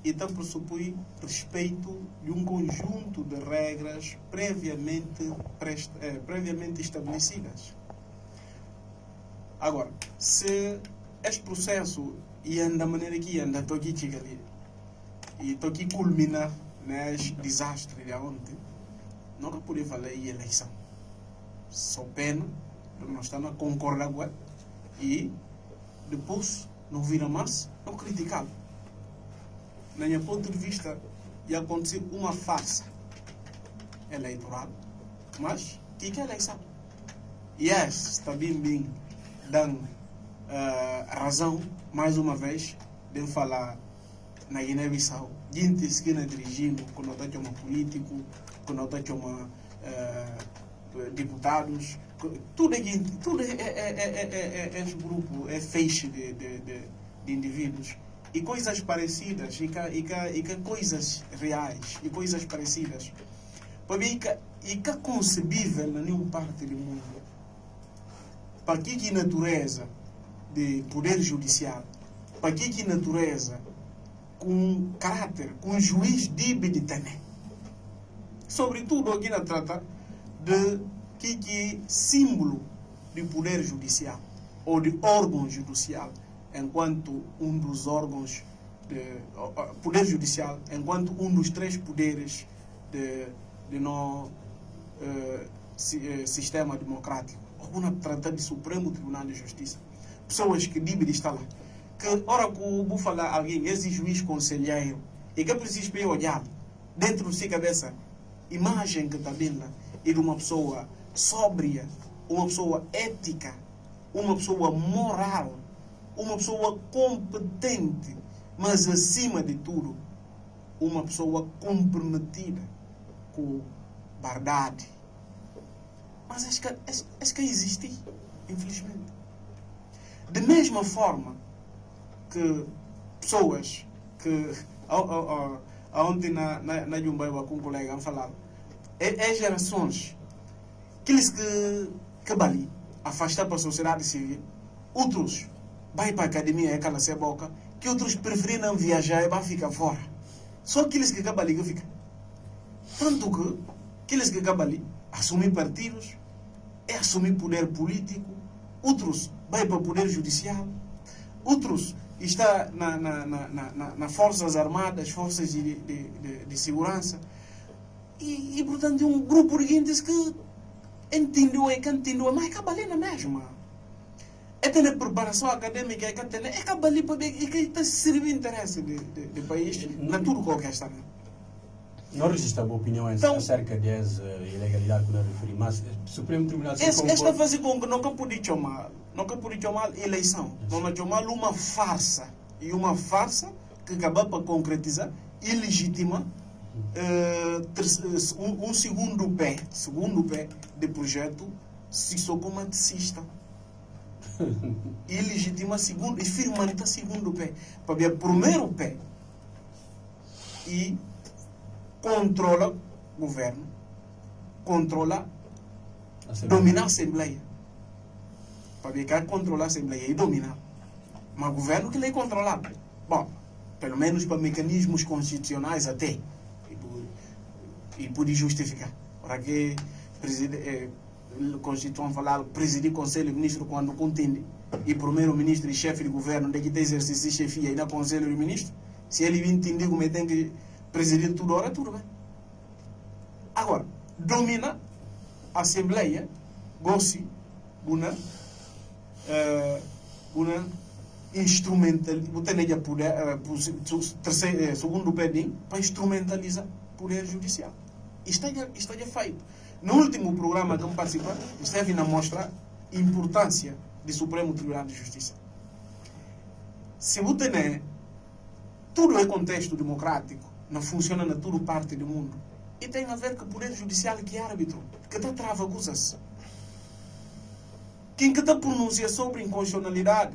Então pressupõe respeito de um conjunto de regras previamente estabelecidas. Agora, se este processo anda da maneira que anda, estou aqui chega ali e estou aqui culminar nesse desastre de ontem, nunca podia falar em eleição. Só pena de nós estamos a concordar com ele e depois não vira mais, não criticá-lo. Na minha ponto de vista, ia acontecer uma farsa eleitoral, mas o que é eleição? Yes, está bem, dando razão, mais uma vez, de falar na Guiné-Bissau. Gente que não dirigimos, quando está como político, quando está como deputados, tudo é grupo, é feixe de indivíduos. E coisas parecidas, e que coisas reais, e coisas parecidas. E que é concebível em nenhuma parte do mundo. Para que natureza de poder judicial, para que natureza com caráter, com juiz de ter. Sobretudo aqui na trata de que símbolo de poder judicial, ou de órgão judicial, enquanto um dos órgãos poder judicial, enquanto um dos 3 poderes de no sistema democrático. Ou trata de Supremo Tribunal de Justiça. Pessoas que devem estar lá. Que, ora que eu vou falar alguém, esse juiz conselheiro, e que é preciso olhar dentro de sua cabeça, imagem que está bem lá, é de uma pessoa sóbria, uma pessoa ética, uma pessoa moral, uma pessoa competente, mas acima de tudo, uma pessoa comprometida com a verdade. Mas acho que existe, infelizmente. Da mesma forma que pessoas que ontem na Jumbaíba com um colega a falar, é gerações, aqueles que ali afastar para a sociedade civil, outros vai para a academia e cala-se a boca, que outros preferem não viajar e vai ficar fora. Só aqueles que acabam ali que ficam. Tanto que aqueles que acabam ali assumir partidos, assumir poder político, outros vai para o poder judicial, outros está nas Forças Armadas, Forças de Segurança, e portanto é um grupo de gente que entendeu, mas acaba ali na mesma. É ter preparação acadêmica, acaba ali para que servir interesse do país, na tudo qualquer estado. Não registra a opinião acerca dessa ilegalidade que nós referimos, mas o Supremo Tribunal se esta faz com que nunca pode chamar eleição, não chamar uma farsa, e uma farsa que acaba para concretizar ilegítima um segundo pé de projeto se só como anticista. Ilegítima segundo, e firmante segundo pé, para ver o primeiro pé e controla o governo, controla, domina a Assembleia. Para ver que controla a Assembleia e dominar. Mas o governo que ele é controlado. Bom, pelo menos para mecanismos constitucionais até. E pode justificar. Para que a Constituição falar presidir o Conselho de Ministros quando contende. E primeiro-ministro e chefe de governo tem que ter exercício de chefia e na Conselho de Ministros. Se ele entender como tem que presidir tudo hora, tudo bem. Agora, domina a Assembleia, goste, uma instrumental, segundo pedido, para instrumentalizar o poder judicial. Isto é feito. No último programa que eu participei, esteve a mostrar a importância do Supremo Tribunal de Justiça. Se você tem tudo é contexto democrático, não funciona na toda parte do mundo. E tem a ver com o poder judicial que é árbitro, que está trava coisas. Quem que está pronuncia sobre inconstitucionalidade,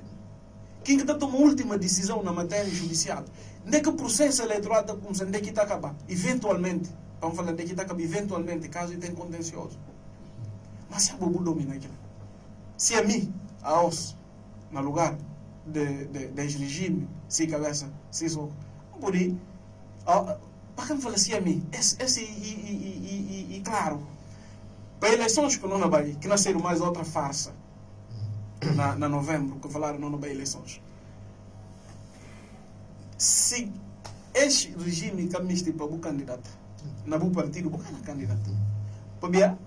quem que está tomando a última decisão na matéria judicial, onde é que o processo eleitoral está começando, onde é que está acabando, eventualmente, vamos falar onde é que está acabando, eventualmente, caso tenha contencioso. Mas se a bobo domina aquilo, se a mim, a os, no lugar de regime, se cabeça, se sou, por aí, para quem fala assim a mim, e claro, para eleições que não vai, que nasceram mais outra farsa, na novembro, que falaram não vai eleições. Se este regime que me para o candidato, na o partido, o candidato, para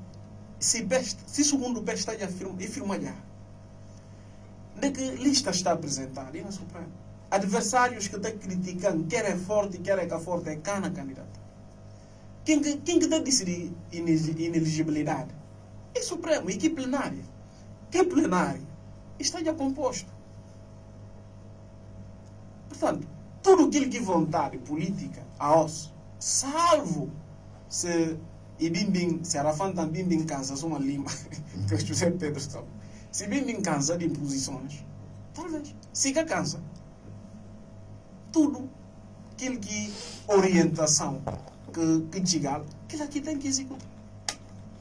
se segundo o pé está a firmar já, de que lista está apresentada, e na Suprema. Adversários que estão criticando, quer é forte, quer é que é forte, é cana candidato. Quem que está a decidir ineligibilidade? É Supremo, equipe plenária. que plenário esteja composto. Portanto, tudo aquilo que vontade política, a osso, salvo se se Arafan também cansa uma lima, que o José Pedro está. Se bem cansa de imposições, talvez, se que cansa, tudo aquilo que orientação que chega, aquilo aqui tem que executar.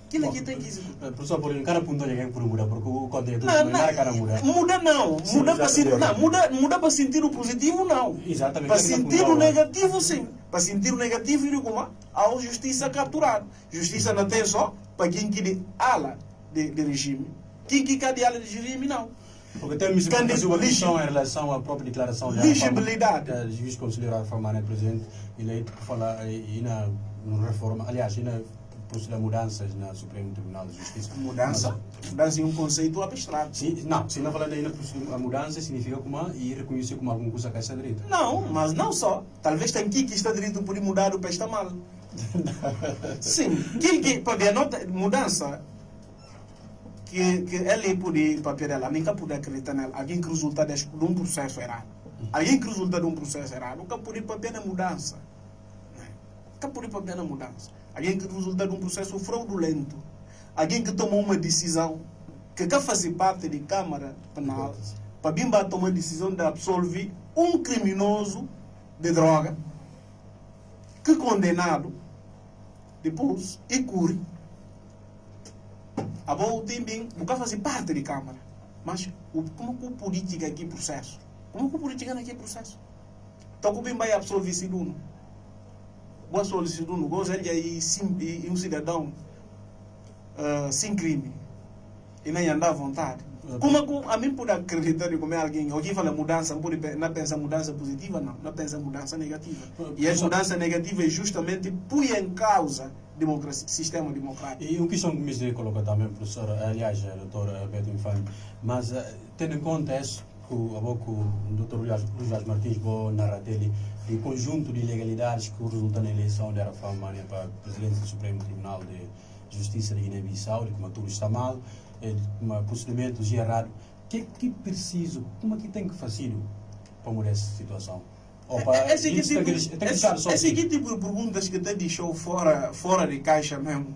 Aquilo aqui tem que executar. Professor, por um cara ponto ninguém por mudar, porque o contexto Não, não é cara mudar. muda não. Sim, Muda para sentir, exatamente. não, muda para sentir o positivo, não. Exatamente. Para É que não sentir o mudava. negativo, sim. Para sentir o negativo, ele como a justiça capturada. Justiça não tem só para quem que de ala de regime. Quem que quer de ala de regime, não. Porque temos uma questão em relação à própria declaração de Legibilidade. O juiz conselheiro Arafamane, presidente, ele fala aí na reforma, aliás, na possível mudanças no Supremo Tribunal de Justiça. Mudança é um conceito abstrato. Sim, não, se não falar ainda a mudança significa como e reconhecer como alguma coisa que está direito. Não, mas não só. Talvez tem que está direito por mudar o para estar mal. Sim, que pode anotar mudança que ele pode papel dela, nunca pode acreditar nela. Alguém que resulta de um processo errado. Alguém que resulta de um processo errado, nunca pode papel na mudança. Nunca pode papel na mudança. Alguém que resulta de um processo fraudulento. Alguém que tomou uma decisão que quer fazer parte de Câmara Penal para vir tomar a decisão de absolver um criminoso de droga que condenado depois e cure. A boa tem bem, nunca fazer parte de Câmara. Mas como que o política aqui processo? Como que o política aqui processo? Então como vai absolver esse dono? Boa solicitude, goza ele aí um cidadão sem crime e nem andar à vontade. Como a mim pode acreditar de como é alguém, alguém fala mudança, não pensa mudança positiva, não pensa mudança negativa. E a mudança negativa é justamente põe em causa democracia, sistema democrático. E uma questão que me coloca também, professor, aliás, doutor Beto Infante, mas tendo em conta isso, o doutor Luís Martins vou narrar dele, de conjunto de ilegalidades que resultam na eleição de Arafamane para presidente do Supremo Tribunal de Justiça de Guiné-Bissau, de como tudo está mal, procedimentos errados. O que preciso, como é que tem que fazer para mudar essa situação? Esse tipo de perguntas que te deixou fora de caixa mesmo.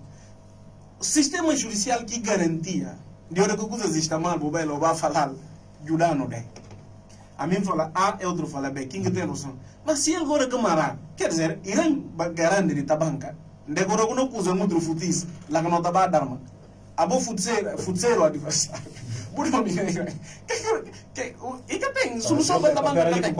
O sistema judicial que garantia, de hora que coisas estão mal, o Belo vai falar, ajudando, né? A mim fala A, é outro fala B, quem que tem noção? Mas se ele agora camarada, quer dizer, Irã garante de tabanca, de agora não usa muito futis, lá que não está a dar, a boa futseiro adversário. E que tem solução para tabanca que tem?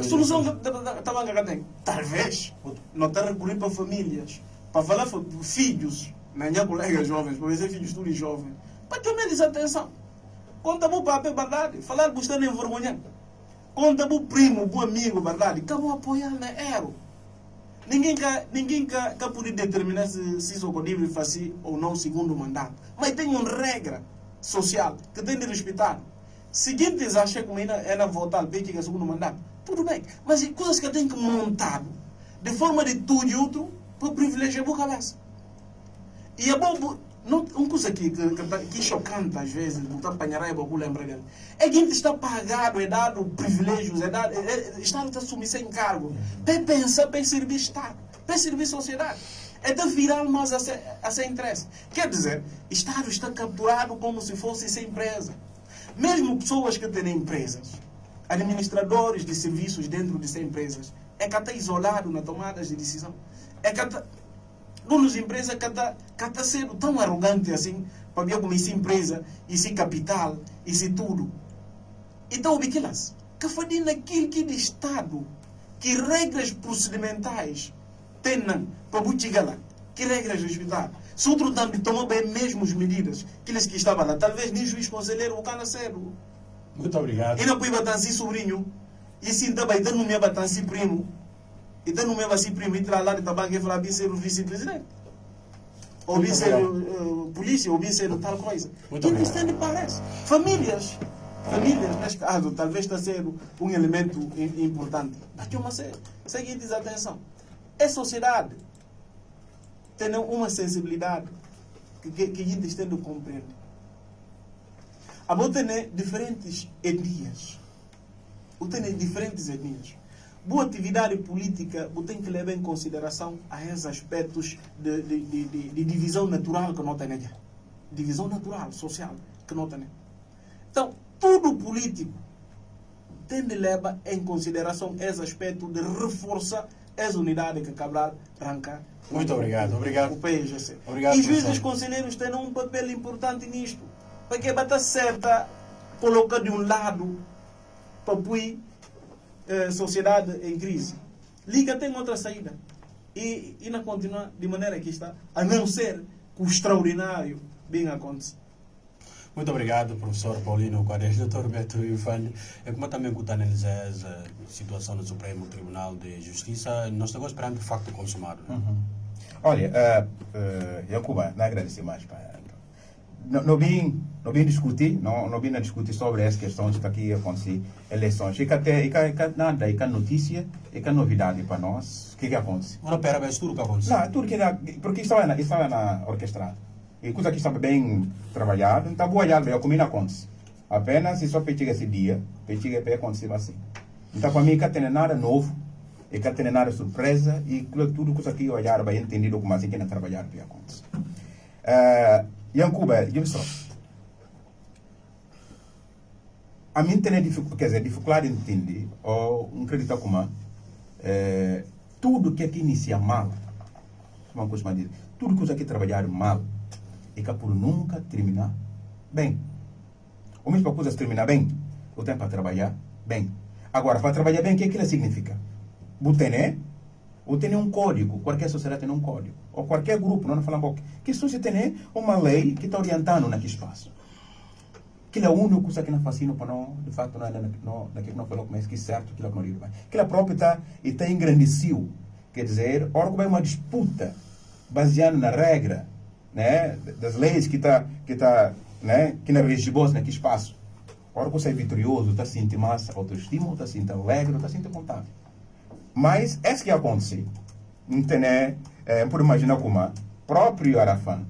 Solução para tabanca que tem? Talvez, não está recorrendo para famílias, para falar filhos, na minha colega jovens, para ver filhos todos jovens, para ter menos atenção. Conta o papel, verdade. Falar que você não é envergonhado. Conta o primo, o amigo, verdade. Acabou apoiar na Aero. Ninguém quer poder determinar se isso deve fazer ou não segundo o mandato. Mas tem uma regra social que tem de respeitar. Seguintes acham que é na votar bem que é segundo mandato. Tudo bem. Mas coisas que tem que montar de forma de tudo e outro para privilegiar a cabeça. E é bom. Uma coisa que é chocante às vezes, não apanhará e vou lembrar dele, é que a gente está pagado, é dado privilégios, está a assumir sem cargo, para pensar, para servir Estado, para servir sociedade. É de virar mais a sem interesse. Quer dizer, o Estado está capturado como se fosse sem empresa. Mesmo pessoas que têm empresas, administradores de serviços dentro de 100 empresas, é que está isolado na tomada de decisão. É que donos de empresa que está sendo tão arrogante assim, para ver como essa empresa, esse capital, esse tudo. Então, o que elas? Que fazem naquilo que de Estado, que regras procedimentais têm para chegar lá, que regras respeitar. Se outro também toma bem mesmo as medidas, aqueles que estavam lá, talvez nem juiz conselheiro, o cana cedo. Muito obrigado. E não pode bater assim sobrinho, e sim também não me bater assim primo. Então não me vai se primo entrar lá de tabaco e falar bem ser o vice-presidente. Ou bem ser polícia, ou bem ser tal coisa. Muito que isso parece. Famílias, neste caso, talvez está sendo um elemento importante. Mas que uma seguinte atenção. É sociedade. Tem uma sensibilidade que a gente tem de compreender. Abo tem diferentes etnias. O tem diferentes etnias. Boa atividade política, você tem que levar em consideração a esses aspectos de divisão natural que não tem. Divisão natural, social, que não tem. Então, tudo político tem de levar em consideração esse aspecto de reforçar essa unidade que Cabral arranca. Muito obrigado, obrigado. O PIGC. Obrigado, E juízes professor. conselheiros têm um papel importante nisto. Porque bata certa, coloca de um lado para apoiar a sociedade em crise. Liga tem outra saída. E não continua de maneira que está, a não ser que o extraordinário bem aconteça. Muito obrigado, professor Paulino Quadé, Dr. Beto Infante. Como também está a analisar a situação do Supremo Tribunal de Justiça, nós estamos esperando o facto consumado. Né? Olha, Yankuba, não agradecer mais para não vim discutir, não vim discutir sobre essas questões que aqui acontecem, eleições. E nada, e notícia, e novidade para nós, o que acontece? Não, pera, mas tudo que aconteceu. Não, tudo que porque estava na orquestrado. E coisa que estava bem trabalhado, então boa já veio como não acontece. Apenas se só pediga esse dia, pediga para acontecer assim. Então para mim, não tem nada novo, e não tem nada surpresa, e tudo coisa que eu olhar vai entender como assim que não trabalhar para acontecer. Yankuba, olha só. A mim tem dificuldade de entender, ou não acreditar como tudo que aqui inicia mal, uma coisa mais dizer, tudo que aqui trabalhar mal, e que por nunca terminar bem. O mesmo para coisas terminar bem, o tempo para trabalhar bem. Agora, para trabalhar bem, o que aquilo significa? Ou tem um código, qualquer sociedade tem um código, ou qualquer grupo, não falamos que se tem uma lei que está orientando naquele espaço. Aquilo é o único coisa que não faz para não, de fato, não daquilo que não falou, mas que é certo, aquilo que não diz bem. Aquilo próprio está engrandecido, quer dizer, ora que vai uma disputa baseada na regra, né, das leis que não regimos naquele espaço. Ora que você é vitorioso, está sentindo mais autoestima, está sentindo alegre, está sentindo vontade. Mas é isso que acontece. Não tem, por imaginar como próprio Arafat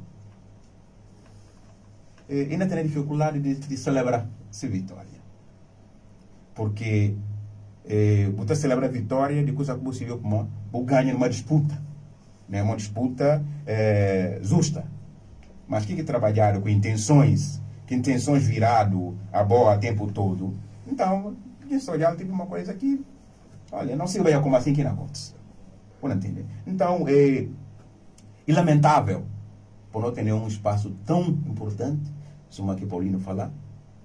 ainda tem dificuldade de celebrar essa vitória. Porque você celebra a vitória de coisa que você viu como o ganho numa disputa. Né? Uma disputa justa. Mas que trabalharam com intenções, virado a boa o tempo todo. Então, isso olhar tipo uma coisa que, olha, não se vai como assim que não acontece. Por não entender. Então, é lamentável por não ter um espaço tão importante, como que Paulino fala,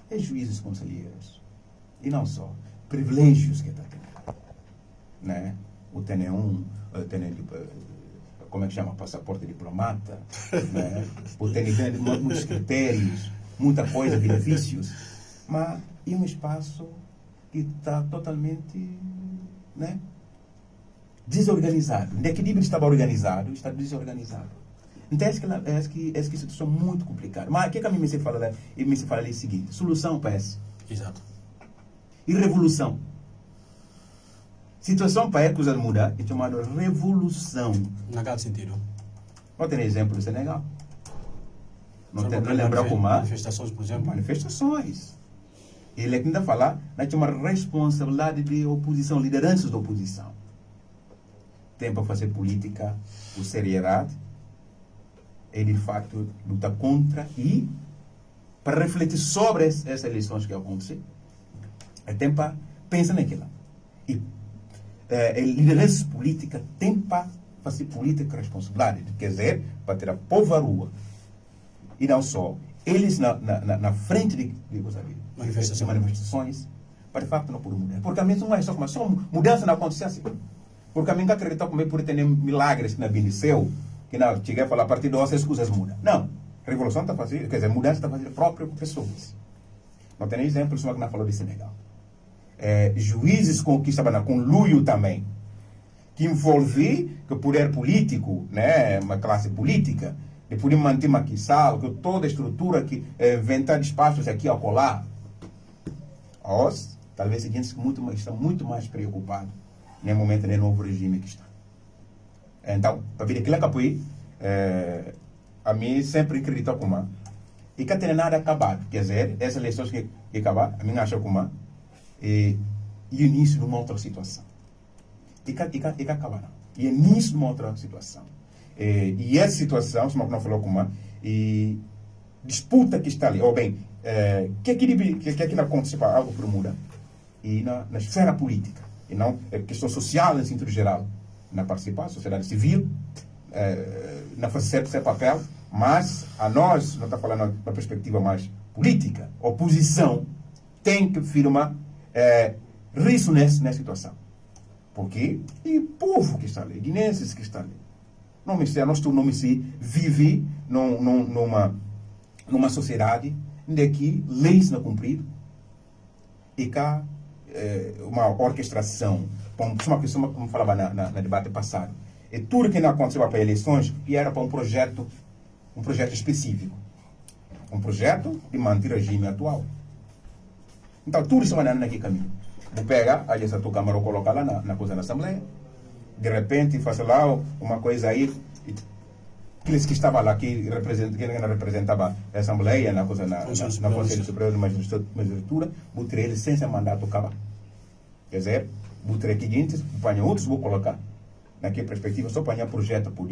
é juízes conselheiros. E não só, privilégios que está tendo. Né? O TN1, como é que chama? Passaporte diplomata, né? O TN muitos critérios, muita coisa, benefícios. Mas é um espaço que está totalmente, né, desorganizado. O equilíbrio estava organizado, está desorganizado. Então, essa situação muito complicada. Mas o que a mim me se fala é o seguinte: solução para essa. Exato. E revolução. Situação para a coisa mudar é chamada revolução. Naquele sentido. Não tem exemplo do Senegal. Não tem para lembrar como manifestações, por exemplo. Manifestações. Ele é que ainda fala, nós temos uma responsabilidade de oposição, lideranças da oposição. Tem para fazer política com seriedade. Ele, de facto, luta contra e para refletir sobre essas eleições que aconteceram. É tempo para pensar naquilo. E liderança política tem para fazer política com responsabilidade. Quer dizer, para ter a povo à rua. E não só. Eles na frente de manifestações, para de facto não poder mudar. Porque a mim não é só mudança não acontece assim. Porque a mim não acredita como por ter milagres que não bendeceu, que não cheguei a falar a partir de hoje as coisas mudam. Não. Revolução está fazendo, quer dizer, mudança está fazendo próprio com pessoas. Não tem exemplo, só que não falou de Senegal. Juízes que estavam com conluio também, que envolve que o poder político, né, uma classe política, de poder manter uma quissal, que toda a estrutura que inventar espaços aqui a colar. Talvez a gente está muito mais preocupado no momento do novo regime que está. Então, para ver aquilo que apoio, a mim sempre acredito como e que tem nada acabado. Quer dizer, essas eleições que acabar, a minha acha como é início de uma outra situação. E que acabar. E início de uma outra situação. E essa situação, como não falou como e disputa que está ali, ou bem, que não acontece para algo por muda, e na esfera política, e não questão social em sentido geral, na participar, sociedade civil, na fazer seu papel, mas a nós, não está falando na perspectiva mais política, oposição tem que firmar risco nessa situação. Porque e o povo que está ali, guineenses que está ali, não me se vive numa sociedade onde que leis não cumpridas e cá uma orquestração, como falava na debate passado, e tudo que não aconteceu para eleições e era para um projeto específico, um projeto de manter o regime atual. Então tudo isso vai naquele caminho. Vou pegar a essa tua câmara, colocar lá na coisa da Assembleia, de repente faço lá uma coisa aí, aqueles que estavam lá, que representava a Assembleia, na Conselho Superior de Magistratura, vou ter licença mandato acabar. Quer dizer, vou ter aqui dentro, apanhar outros, vou colocar naquela perspectiva, só apanhar projeto para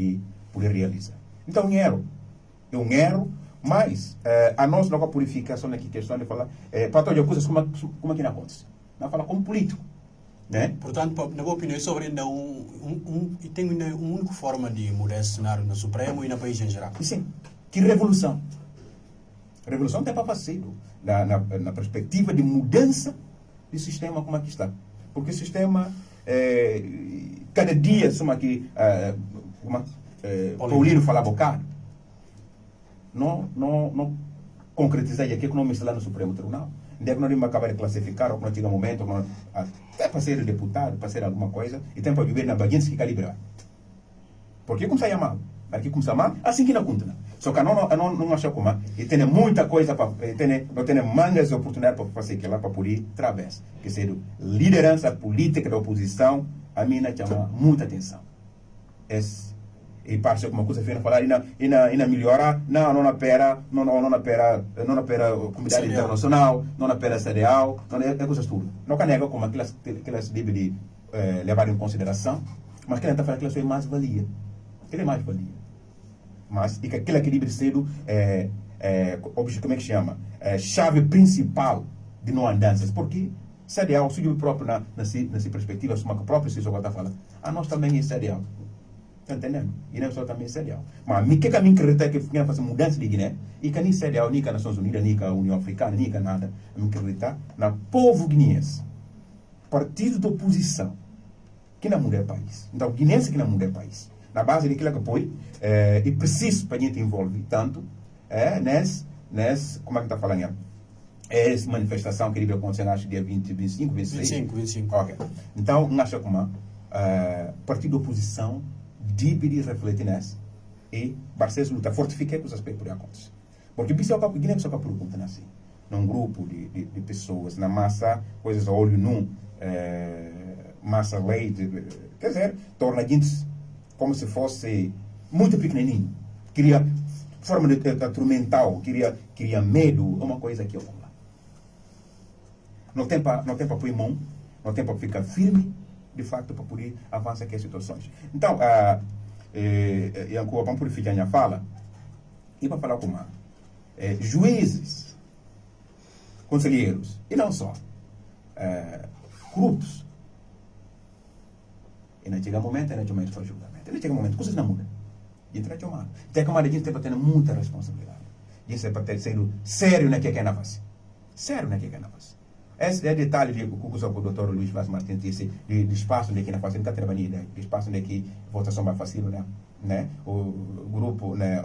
poder realizar. Então, é um erro, mas a nós não purificação aqui, questão de falar, para todas as coisas, como é que não acontece? Não fala como político. Né? Portanto, na minha opinião, sobre ainda tem uma única forma de mudar esse cenário no Supremo e no país em geral. Sim, que revolução. Revolução tem para fazer na perspectiva de mudança do sistema como aqui está. Porque o sistema, cada dia, como aqui, Paulino falava bocado, não concretizar aqui que não está lá no Supremo Tribunal. Onde é que nós vamos acabar de classificar, ou não chega um momento, até para ser deputado, para ser alguma coisa, e tem para viver na bagunça que calibra. Porque como sai mal? Aqui como sai mal, assim que não conta. Só que não acho como, e tem muita coisa, tem mangas de oportunidade para fazer aquilo, para poder através. Que seja liderança política da oposição, a mim chama muita atenção. E parece alguma coisa feia falar e na melhorar não apera comunidade internacional, não apera CDAO, não é coisas tudo. Não nega como aquelas devem levar em consideração, mas que está falando que elas são mais valia. Ele é mais valia. Mas e que aquele equilíbrio cedo como é que chama? Chave principal de não andanças. Porque CDAO, se eu próprio nessa perspectiva, como que o próprio Cícero está falando, a nós também é CDAO. Está entendendo? E não só também CDAO. Mas o que caminho acredita que quer fazer mudança de Guiné, e que nem CDAO, nem que Nações Unidas, nem que a União Africana, nem que nada, a mim acreditar na povo guineense, partido da oposição, que não muda o país. Então, o guineense que não muda o país. Na base daquilo que apoia, e preciso para a gente envolver tanto, como é que está falando? Essa manifestação que deve acontecer, acho, dia 25, 26? 25. Ok. Então, acho como partido da oposição deve refletir nessa e Barcelos luta fortificar os aspectos que acontecem. Porque isso é o que Guiné só pergunta assim, num grupo de pessoas, na massa, coisas a olho nu, massa leite, quer dizer, torna a gente como se fosse muito pequenininho. Queria forma de atormental, queria medo, uma coisa que eu vou lá. Não tem para pôr mão, não tem para ficar firme, de facto, para poder avançar aqui as situações. Então, vamos purificar a minha fala, e para falar com juízes, conselheiros, e não só, grupos. E não chega momento, não chega para julgamento. Não chega momento, coisas não mudam. E entra a tem que a gente tem para ter muita responsabilidade. Isso é para ter sido sério naquilo que é na face. Sério naquilo que é na face. Esse é detalhe que o doutor Luís Vaz Martins disse, de espaço onde aqui na face, não está trabalhando, de espaço onde aqui a votação vai fácil, né? O grupo, né,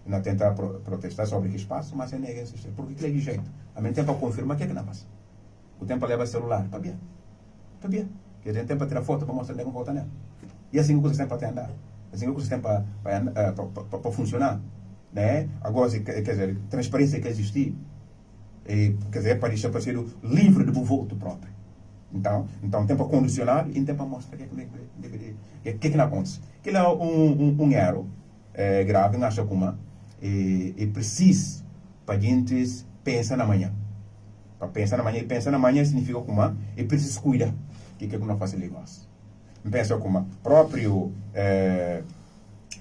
não tentar protestar sobre que espaço, mas é nega esse porque que é de jeito. A mim tem para confirmar que é que não faz. O tempo leva celular, está bem. Está bem. Porque a gente tem para tirar foto para mostrar que não vota nela. E assim o sistema tem para andar. Assim o sistema para funcionar. Né? Agora, quer dizer, transparência que existir. Quer dizer, para deixar para ser livre do voto próprio. Então tem para condicionar e tem para mostrar o que não acontece. Que é um erro grave, acho que e preciso para a gente pensar na manhã. Para pensar na manhã, e pensar na manhã significa como é preciso cuidar. O que não faz negócio? Pensa como próprio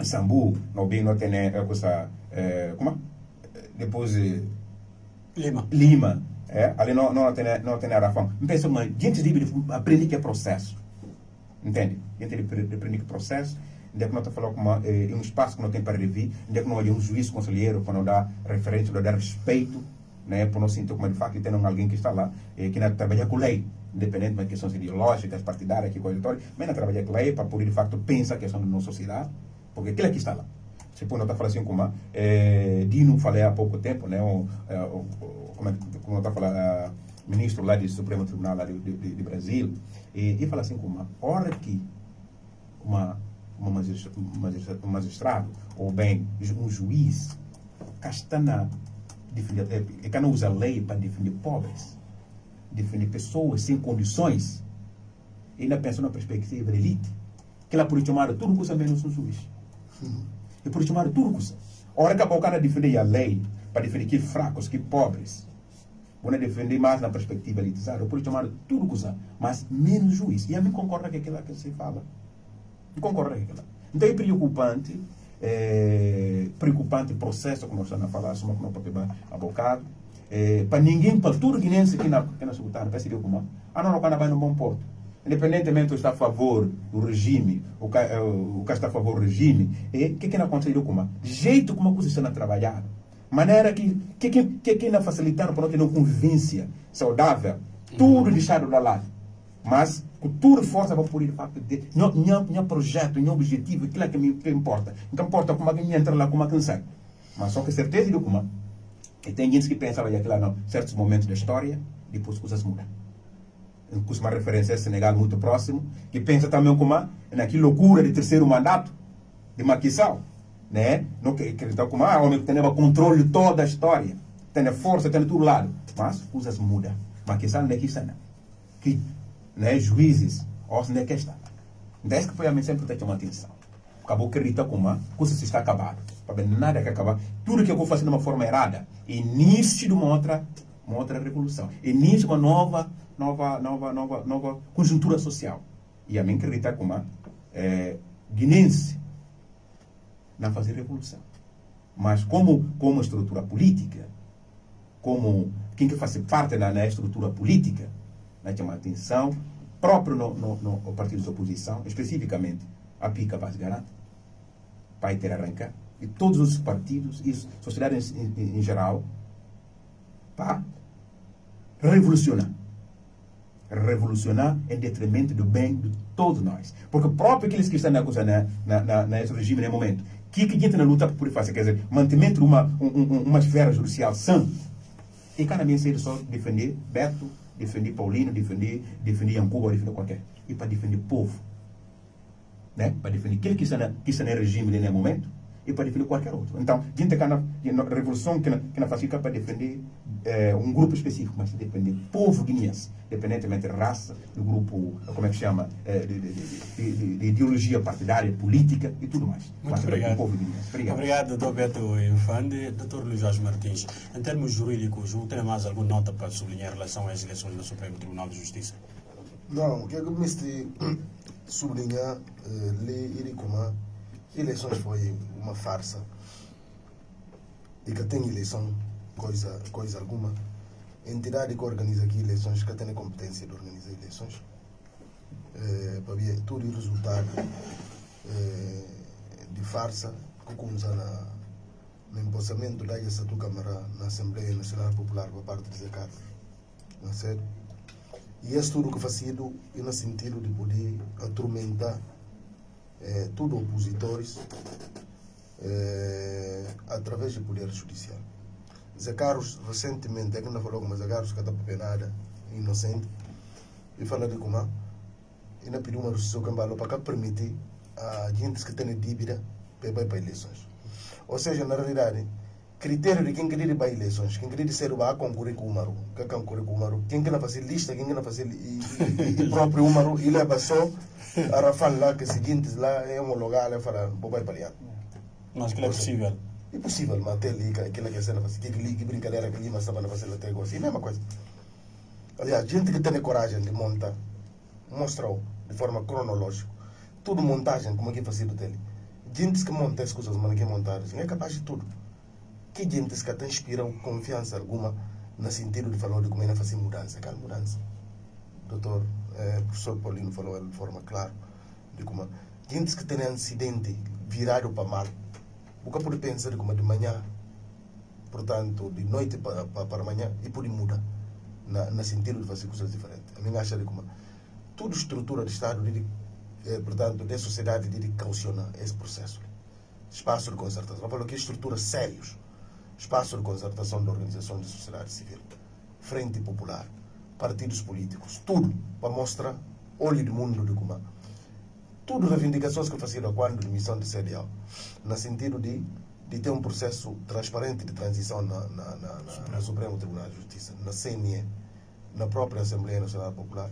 Sambu, não bem não tem coisa, como depois Lima, ali não tem a Rafão. Pensa como gente deve aprender que é processo, entende? Gente deve aprender que é processo. Onde é que nós está falando como é um espaço que não tem para rever, onde é que não é um juiz conselheiro para não dar referência, para dar respeito, né, para não sentir como de facto tem alguém que está lá, que não trabalha com lei, independente de questões ideológicas, partidárias, que coisa toda, mas não trabalha com lei para poder de facto pensar a questão da nossa sociedade, porque aquilo é que está lá. Se por não está falando assim como Dino falei há pouco tempo, né, como está falando, ministro lá do Supremo Tribunal lá de Brasil, e fala assim como hora que um magistrado ou bem um juiz que está que não usa a lei para defender pobres, defender pessoas sem condições, e ainda pensa na perspectiva da elite, que ela pode chamar tudo coisa menos um juiz. E pode chamar tudo coisa. A hora que o cara defender a lei para defender que fracos, que pobres, vão defender mais na perspectiva elitizada, pode chamar tudo coisa, mas menos juiz. E a mim concorda com aquilo que se fala. Concordo com aquilo. Então é preocupante o processo que nós estamos a falar, somos que não podemos abocado, para ninguém, para tudo que nem se que na escutar, para seguir como não vai no bom porto. Independentemente de estar a favor do regime, o que está a favor do regime, o que não aconteceu como? Jeito como a coisa está a trabalhar, maneira que não facilitar para não ter uma convivência saudável, tudo deixado de lado. Mas com toda força para poder não projeto, não objetivo, aquilo é que me importa. Não importa como alguém entra lá, como alguém sai. Mas só que certeza de como e tem gente que pensa que aquilo não, certos momentos da história, depois coisas mudam. Uma referência a Senegal muito próximo, que pensa também como naquela loucura de terceiro mandato de Macky Sall, né? Não que está como homem que tem controle de toda a história, tem força, tem tudo lado, mas coisas mudam. Macky Sall não é que está, que né, juízes, onde é que está. Então, esse que foi a mim sempre tem que chamar atenção. Acabou que acredita como a coisa se está acabando. Para ver nada que acabar. Tudo que eu vou fazer de uma forma errada. Início de uma outra revolução. Início de uma nova conjuntura social. E a mim acredita como guinense não fazer revolução. Mas como estrutura política, como quem que faz parte na estrutura política, nós chamamos atenção, próprio no partido de oposição, especificamente a PICA Base Garante, para ter arrancar, e todos os partidos, e a sociedade em geral, para revolucionar. Revolucionar em detrimento do bem de todos nós. Porque próprio aqueles que estão nesse regime, no momento, que a gente na luta por fazer, quer dizer, manter uma esfera judicial sã, e cada vez ser só defender Beto, defender Paulino, defender Yancuba, defender qualquer. E para defender o povo. Né? Para defender aquele que está no regime nesse momento e para defender qualquer outro. Então, a gente tem uma revolução que não faz para defender um grupo específico, mas defender o povo guineense, independentemente da raça, do grupo, como é que chama, de ideologia partidária, política e tudo mais. Muito mas obrigado. O povo guineense. Obrigado, Dr. Beto Infante. Dr. Luís Jorge Martins, em termos jurídicos, tem mais alguma nota para sublinhar em relação às eleições do Supremo Tribunal de Justiça? Não, o que eu me sublinhar, ler como eleições foi uma farsa e que tem eleição coisa alguma. A entidade que organiza aqui eleições que tem a competência de organizar eleições para ver todo o resultado de farsa que começa no empossamento da essa Câmara na Assembleia Nacional Popular por parte de Zé Carlos. Não é sério? E é tudo que faz sido no sentido de poder atormentar todos os opositores através do poder judicial. Zé Carlos, recentemente, é que não falou como Zé Carlos que está penada, inocente, e fala de como e não pediu uma justiça para permitir a gente que tem dívida para ir para eleições. Ou seja, na realidade, critério de quem quer ir para eleições, quem quer ser vai concorrer com o Umaru, quem quer fazer lista, quem quer fazer o próprio Umaru, ele leva só a Rafal lá, que é seguinte, lá é homologado, ele fala, vou para aliado. Mas que é possível. É possível manter ali aquela que é cena, que brincadeira que ali, mas estava na fazer até agora. É a mesma coisa. Aliás, gente que tem a coragem de montar, mostrou de forma cronológica, tudo montagem, como é que é fazendo dele. Gente que monta as coisas, mas que montar, é capaz de tudo. Que gente que te inspiram confiança alguma no sentido de falar de como é fazer mudança, aquela mudança. Doutor, professor Paulino falou de forma clara, de como gente que tem acidente virado para mal, nunca pode pensar de como de manhã, portanto, de noite para manhã, e pode mudar, no sentido de fazer coisas diferentes. A minha acha de como toda estrutura de Estado, portanto, da sociedade, de caucionar esse processo. Espaço de concertação, falou que estruturas sérias, espaço de concertação de organizações de sociedade civil, frente popular, partidos políticos, tudo para mostrar olho do mundo de como tudo reivindicações que faziam quando de missão de CDAO, no sentido de ter um processo transparente de transição no Supremo Tribunal de Justiça, na CNE, na própria Assembleia Nacional Popular.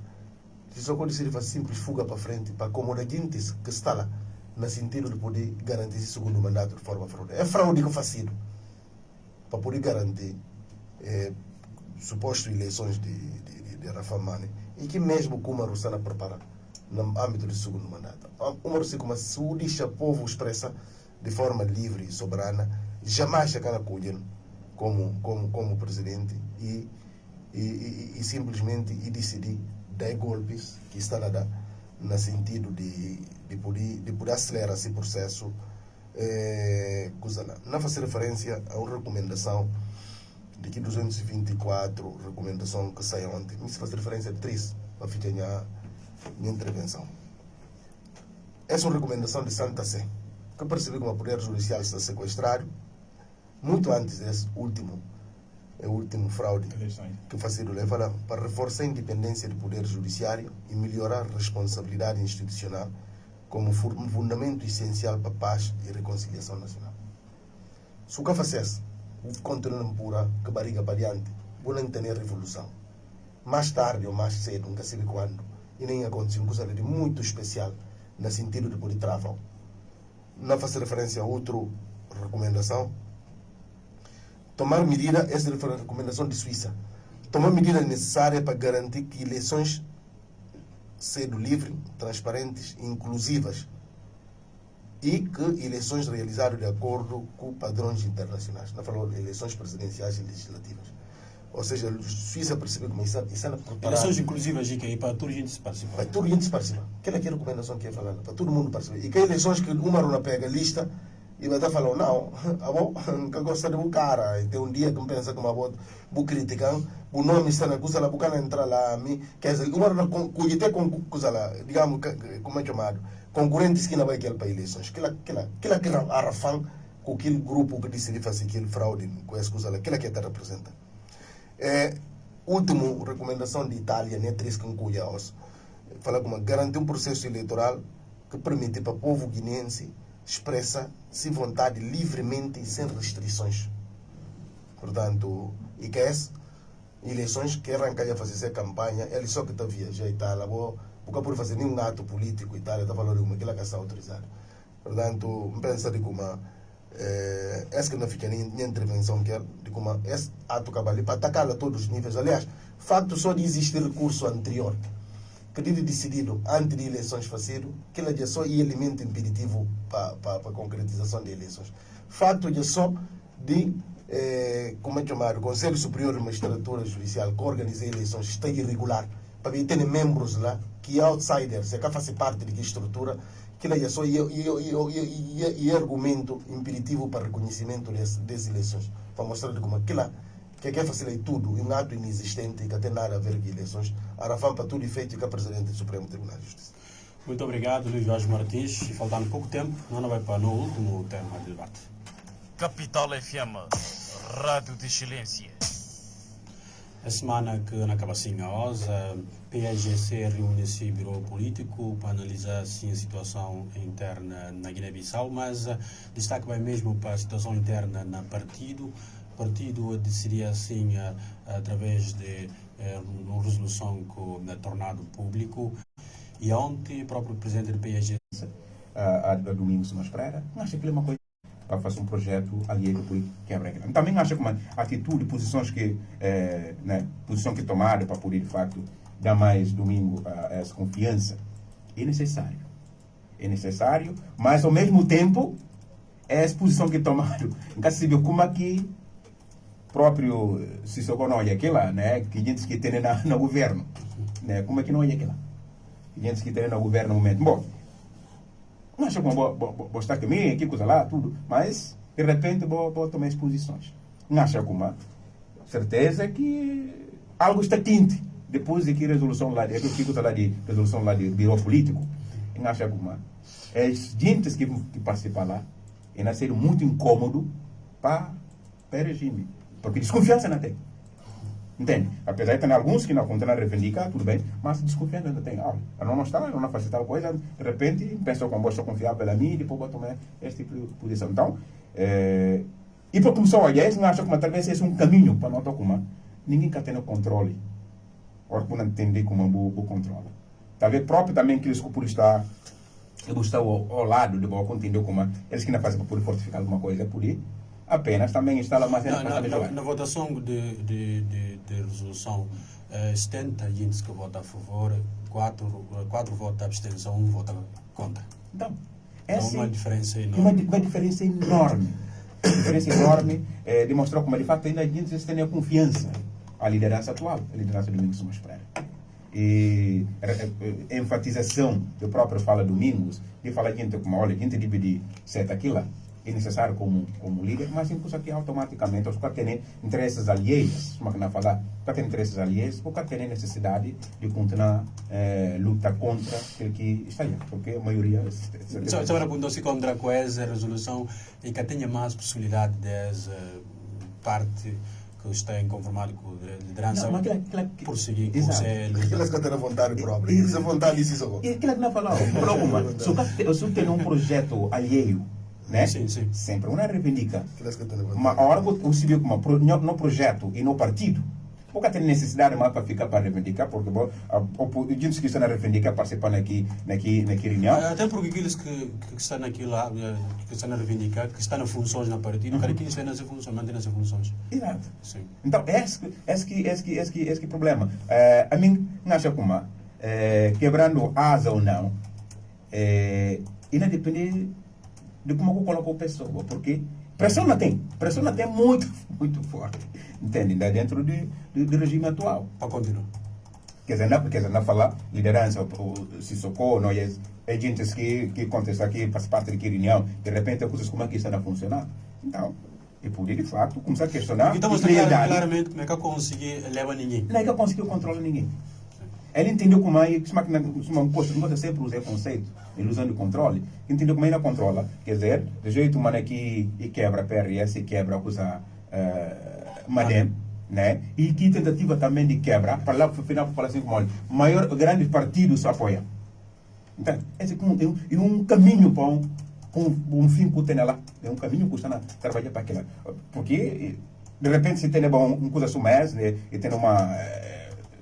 Se só pode ser fazer simples fuga para frente, para acomodar gente que está lá, no sentido de poder garantir esse segundo mandato de forma fraude. É fraude que faz para poder garantir supostas eleições de Rafa Mane, e que mesmo como a Russana prepara no âmbito do segundo mandato. Uma Russa como se o deixa o povo expressa de forma livre e soberana, jamais chegar a colher como presidente e simplesmente decidir dar golpes que está a dar no sentido de poder acelerar esse processo. Não fazer referência a uma recomendação de que 224 recomendação que saiu ontem, mas faz referência a 3 para ficar minha intervenção. Essa é uma recomendação de Santa Sé, que percebeu que o Poder Judicial está sequestrado muito antes desse último fraude que fazido levar para reforçar a independência do Poder Judiciário e melhorar a responsabilidade institucional como fundamento essencial para a paz e reconciliação nacional. Se o que fazesse, o continua pura, que barriga para diante, vou não ter revolução. Mais tarde ou mais cedo, nunca sei quando, e nem aconteceu uma coisa de muito especial, no sentido de poder travar. Não faço referência a outra recomendação. Tomar medida, essa é a recomendação de Suíça. Tomar medida necessária para garantir que eleições sejam livres, transparentes e inclusivas, e que eleições realizadas de acordo com padrões internacionais. Não falou de eleições presidenciais e legislativas. Ou seja, a Suíça percebeu como isso é preparado. Eleições inclusivas, e para toda a gente se participa. Para toda a gente se participa. Aquela é a recomendação que é falada, para todo mundo participar. E que eleições que uma não pega a lista e vai estar falando, não, nunca gosta de um cara. E tem um dia que pensa que vou criticar, o nome está na coisa lá, não entrar lá, quer dizer, uma não cuide com coisa lá, digamos, como é chamado, concorrentes que não vai querer para eleições. Aquela arrafão com aquele grupo que decide fazer aquele fraude com essa coisa lá, aquela que está representando. Última recomendação de Itália, né, três com cuidados, fala como garantir um processo eleitoral que permite para o povo guineense expressa-se vontade livremente e sem restrições. Portanto, e que as eleições que arrancar a fazer essa campanha, ele só que está viajando a Itália, nunca por fazer nenhum ato político, Itália está falando de como aquilo que está autorizado. Portanto, pensa de como essa que não fica nem intervenção que é de como esse ato cabal para atacar a todos os níveis. Aliás, facto só de existir recurso anterior que de decidido antes de eleições fazido, que ele é só elemento impeditivo para a concretização de eleições. Facto de só de como é chamado, o Conselho Superior de Magistratura Judicial que organiza eleições está irregular, para ter membros lá que outsiders, que fazem parte de que estrutura, que ele é só e argumento impeditivo para reconhecimento das eleições, para mostrar como aquilo que quer fazer tudo, um ato inexistente que tem nada a ver com eleições, arafam para tudo efeito que é Presidente do Supremo Tribunal de Justiça. Muito obrigado, Luís Jorge Martins. E faltando pouco tempo, não vai para o último tema de debate. Capital FM, Rádio de Excelência. A semana que acaba assim a OSA, PSGC reúne-se Biro Político para analisar assim, a situação interna na Guiné-Bissau, mas destaque vai mesmo para a situação interna no partido. O partido decidiria assim, através de uma resolução que é tornado público. E ontem, o próprio presidente do PSGC, a Domingos Simões Pereira, acho que é uma coisa para fazer um projeto alheio que quebra aquilo. Também acho que uma atitude, posições que, né, posição que tomada para poder, de facto, dar mais domingo a essa confiança, é necessário. É necessário, mas ao mesmo tempo, essa posição que é tomada, nunca se viu como aqui próprio se socorre aquela, né, que gente que tem no governo, né, como é que não é aquela? Que gente que tem no governo no momento. Bom, não acho que vou estar comigo, que coisa lá, tudo, mas de repente vou tomar as posições. Não acho que uma certeza que algo está quente depois de que resolução lá, que coisa lá de resolução lá de biro político. Não acho que uma as gentes que participam lá e nasceram muito incômodo para o regime. Porque desconfiança não tem. Entende? Apesar de ter alguns que não continuam a reivindicar, tudo bem, mas desconfiança não tem. Olha, não está, não faz tal coisa, de repente, pensou que eu vou confiar pela mim e depois vou tomar esse tipo de posição. Então, e para começar a olhar isso, não acho que talvez esse é um caminho para não tomar. Ninguém quer ter no controle. Ou para não entender como o controle. Talvez próprio também que eles por estar ao lado de boa entender como eles que não fazem para poder fortificar alguma coisa, é por aí. Apenas também está lá mais na votação de resolução, 70 gente que vota a favor, 4 votam de abstenção, 1 vota contra. Então, essa é uma diferença enorme. Uma diferença enorme. Uma diferença enorme demonstrou como de fato ainda a gente tem a confiança à liderança atual, a liderança do Domingos Simões Pereira. E a enfatização do próprio Fala Domingos, de falar gente como, olha, gente dividir certo aquilo, é necessário como líder, mas impulsa aqui automaticamente, os que têm interesses alheios, como que não falar, que têm interesses alheios, ou que têm necessidade de continuar luta contra aquele que está aí, porque a maioria... Só apontou-se contra com essa resolução e que tenha mais possibilidade dessa parte que está inconformado com a liderança por seguir com o CL. Aquelas que têm a vontade própria, isso é vontade, isso é aquilo que não falou, se tem um projeto alheio, né? Sim. Sempre uma reivindica. Mas a hora que você viu no projeto e no partido, porque tem necessidade mais para ficar para reivindicar, porque os gente que estão a reivindicar participando aqui na reunião. Até porque aqueles que estão aqui lá, que estão a reivindicar, que estão nas funções no partido, cada quem está nas funções, mantém as funções. Exato. Sim. Então, esse problema. A mim, não acho como quebrando asa ou não, ainda depende de como eu coloco a pessoa, porque pressão não tem muito, muito forte, entende? Dentro do regime atual. Para continuar. Quer dizer, não falar liderança, se socorro, não é gente que contesta aqui, faz parte da reunião, de repente coisas como aqui estão a funcionar. Então, e poder de fato começar a questionar. Então, você claramente como é que eu consegui levar ninguém? Não é que eu consegui controlar ninguém. Ele entendeu como é que uma coisa não sempre usar conceito, ilusão de controle, entendeu como ainda controla, quer dizer, do jeito humano que quebra a PRS e quebra a coisa Madem, né? E que tentativa também de quebra, para lá no final falar assim como olha, grandes partidos apoiam. Então, esse é um caminho para um fim que tem lá, é um caminho que está a trabalhar para aquilo. Porque, de repente, se tem uma coisa sumés, né? E tem uma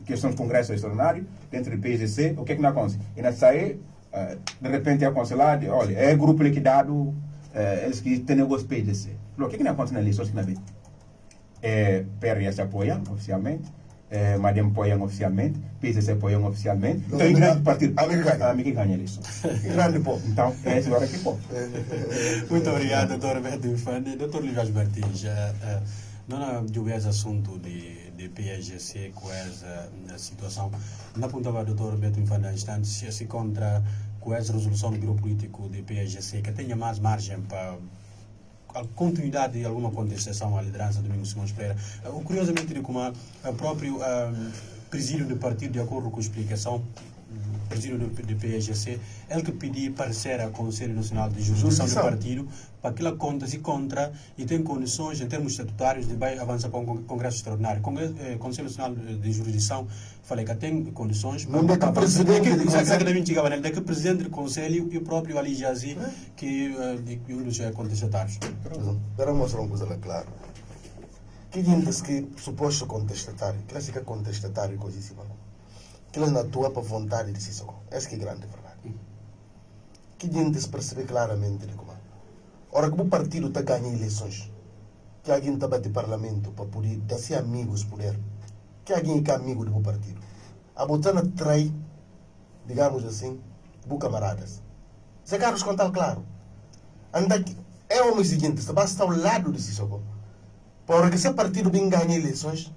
questão de congresso extraordinário dentro do PSC, o que é que não acontece? E não sai, de repente é aconselhado, olha, é grupo liquidado, eles que têm negócio PSC. O que é que não acontece na eleição que não vê? PRS apoiam oficialmente, Madem apoiam oficialmente, PSC apoiam oficialmente, então em grande partido, amigo ganha a eleição. Grande povo. Então, é essa hora que pode. Muito obrigado, doutor Roberto Infante. Doutor Livas Martins, não é esse assunto de PSGC com essa situação. Não apontava o doutor Roberto Infante há instantes, se contra com essa resolução do grupo político de PSGC, que tenha mais margem para a continuidade de alguma contestação à liderança do Domingos Simões Pereira. Curiosamente, como o próprio presídio do partido, de acordo com a explicação, presídio do PSGC, ele que pediu parecer ao Conselho Nacional de Jurisdição do partido para que ela conta-se contra e tem condições em termos estatutários de vai avançar para um congresso extraordinário. Conselho Nacional de Jurisdição falei que tem condições para o presidente que presidente do Conselho e o próprio Ali Jazi, que é um dos contestatários. Para mostrar uma coisa lá clara. Que gente que suposto contestatário, clássica contestatário, coisa assim, que não atua para vontade de si só. Essa que é grande verdade. Que gente se percebe claramente de como Ora que o partido está ganhando eleições, que alguém está batendo parlamento para poder dar-se amigos poder, que alguém é amigo do partido. A botana trai, digamos assim, os camaradas. Zé Carlos conta claro. Anda aqui. É o seguinte, se basta ao lado de Sissoko. Para que se o partido bem ganha eleições,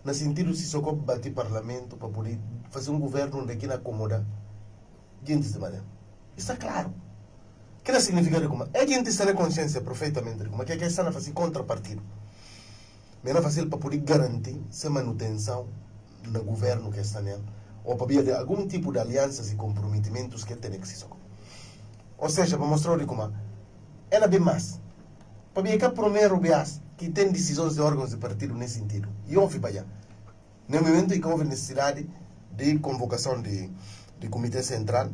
no sentido de Sissoko bater parlamento para poder fazer um governo onde aqui não acomoda gente de maneira. Isso é claro. O que significa como? É gente que tem consciência perfeitamente de como é que está a fazer contra o partido. Mas não fazer para poder garantir essa manutenção no governo que está nele, ou para ver algum tipo de alianças e comprometimentos que tem que Sissoko. Ou seja, para mostrar como ela bem mais. Para ver que primeiro que tem decisões de órgãos de partido nesse sentido. E houve para allá. No momento em que houve necessidade de convocação de comitê central,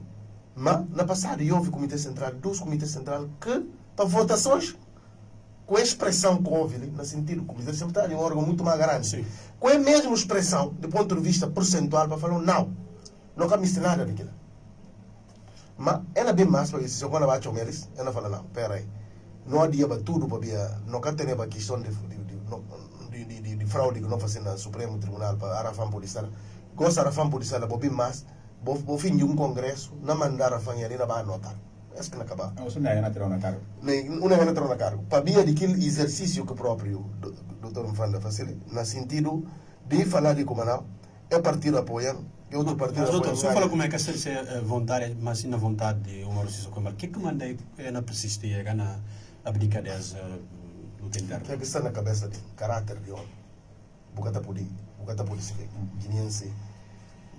mas na passada houve comitê central, dos comitês centrais que, para votações, com a expressão que houve, no sentido que o comitê central é um órgão muito mais grande, Sim. com a mesma expressão, do ponto de vista percentual, para falar, não cabe nada daquilo. Mas ela bem mais, porque se eu quando bate o Melis, ela fala, não, espera aí, não adianta tudo, porque não tem a questão de fraude que não fazem no Supremo Tribunal para Arafan Policial. Gosta Arafan Policial, vou bem mais, vou fim de um congresso, não mandar Arafan e ali não vai anotar. É isso que não acaba. Você não é na cargo. Não é na cargo. Para mim, é aquele exercício que o próprio Dr. Mfanda faz, no sentido de falar de como não, é o partido apoiando, é outro partido Mas, doutor, apoiando. se fala como é que essa vontade, mas na vontade de Omar Sissoko, o que manda na persistir, na abdicar dessa luta interna? Que está na cabeça de caráter de homem. Bukata pudi se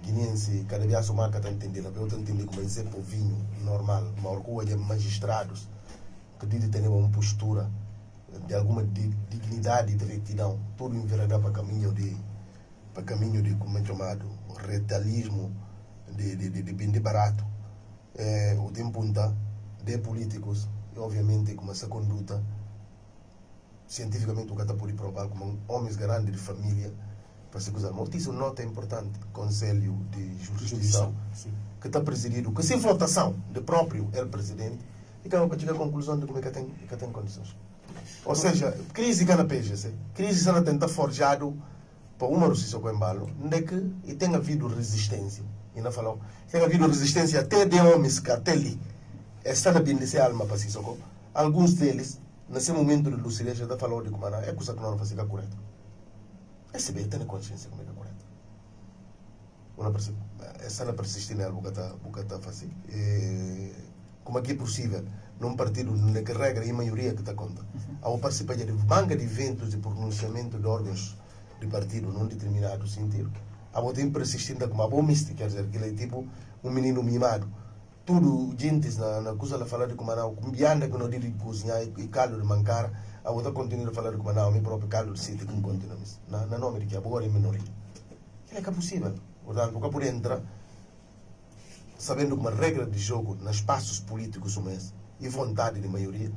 guineense, cada vez a marca está entendendo, eu estou entendendo como é povinho, normal, mas orgulho de magistrados, que devem ter uma postura de alguma dignidade e de retidão, tudo enveredar para caminho de como é chamado, retalismo, de barato, o tempo de políticos, e obviamente com essa conduta, cientificamente o que está por provar como homens grandes de família, para se usar. Mas isso nota importante, Conselho de Justiça, que está presidido, que sem votação de próprio ele presidente, e que para chegar à conclusão de como é que tem condições. Ou seja, crise que na PGC, crise que na tenta forjado para uma justiça com embalo, onde é que e tem havido resistência. E não falou, tem havido resistência até de homens que até ali estão a bendecer a alma para Sissoko. Alguns deles, nesse momento de lucidez, já falou de como é coisa que não vai ficar correto. Esse bem tem consciência como é que é correto. Essa não persiste nela, bocata fazer. Como é que é possível num partido onde que regra e a maioria que está conta, ao participar de banca de eventos de pronunciamento de órgãos de partido num determinado sentido, a botar persistindo como a boa mística, quer dizer, que ele é tipo um menino mimado. Tudo gente na coisa de falar de como não, anda que não diz de cozinhar e caldo de mancar, a outra continua a falar de como não, meu próprio caldo de sítio que continua na nome de que agora é minoria. Que é que é possível? Portanto, porque por entrar sabendo que uma regra de jogo nos espaços políticos mesmo e vontade de maioria,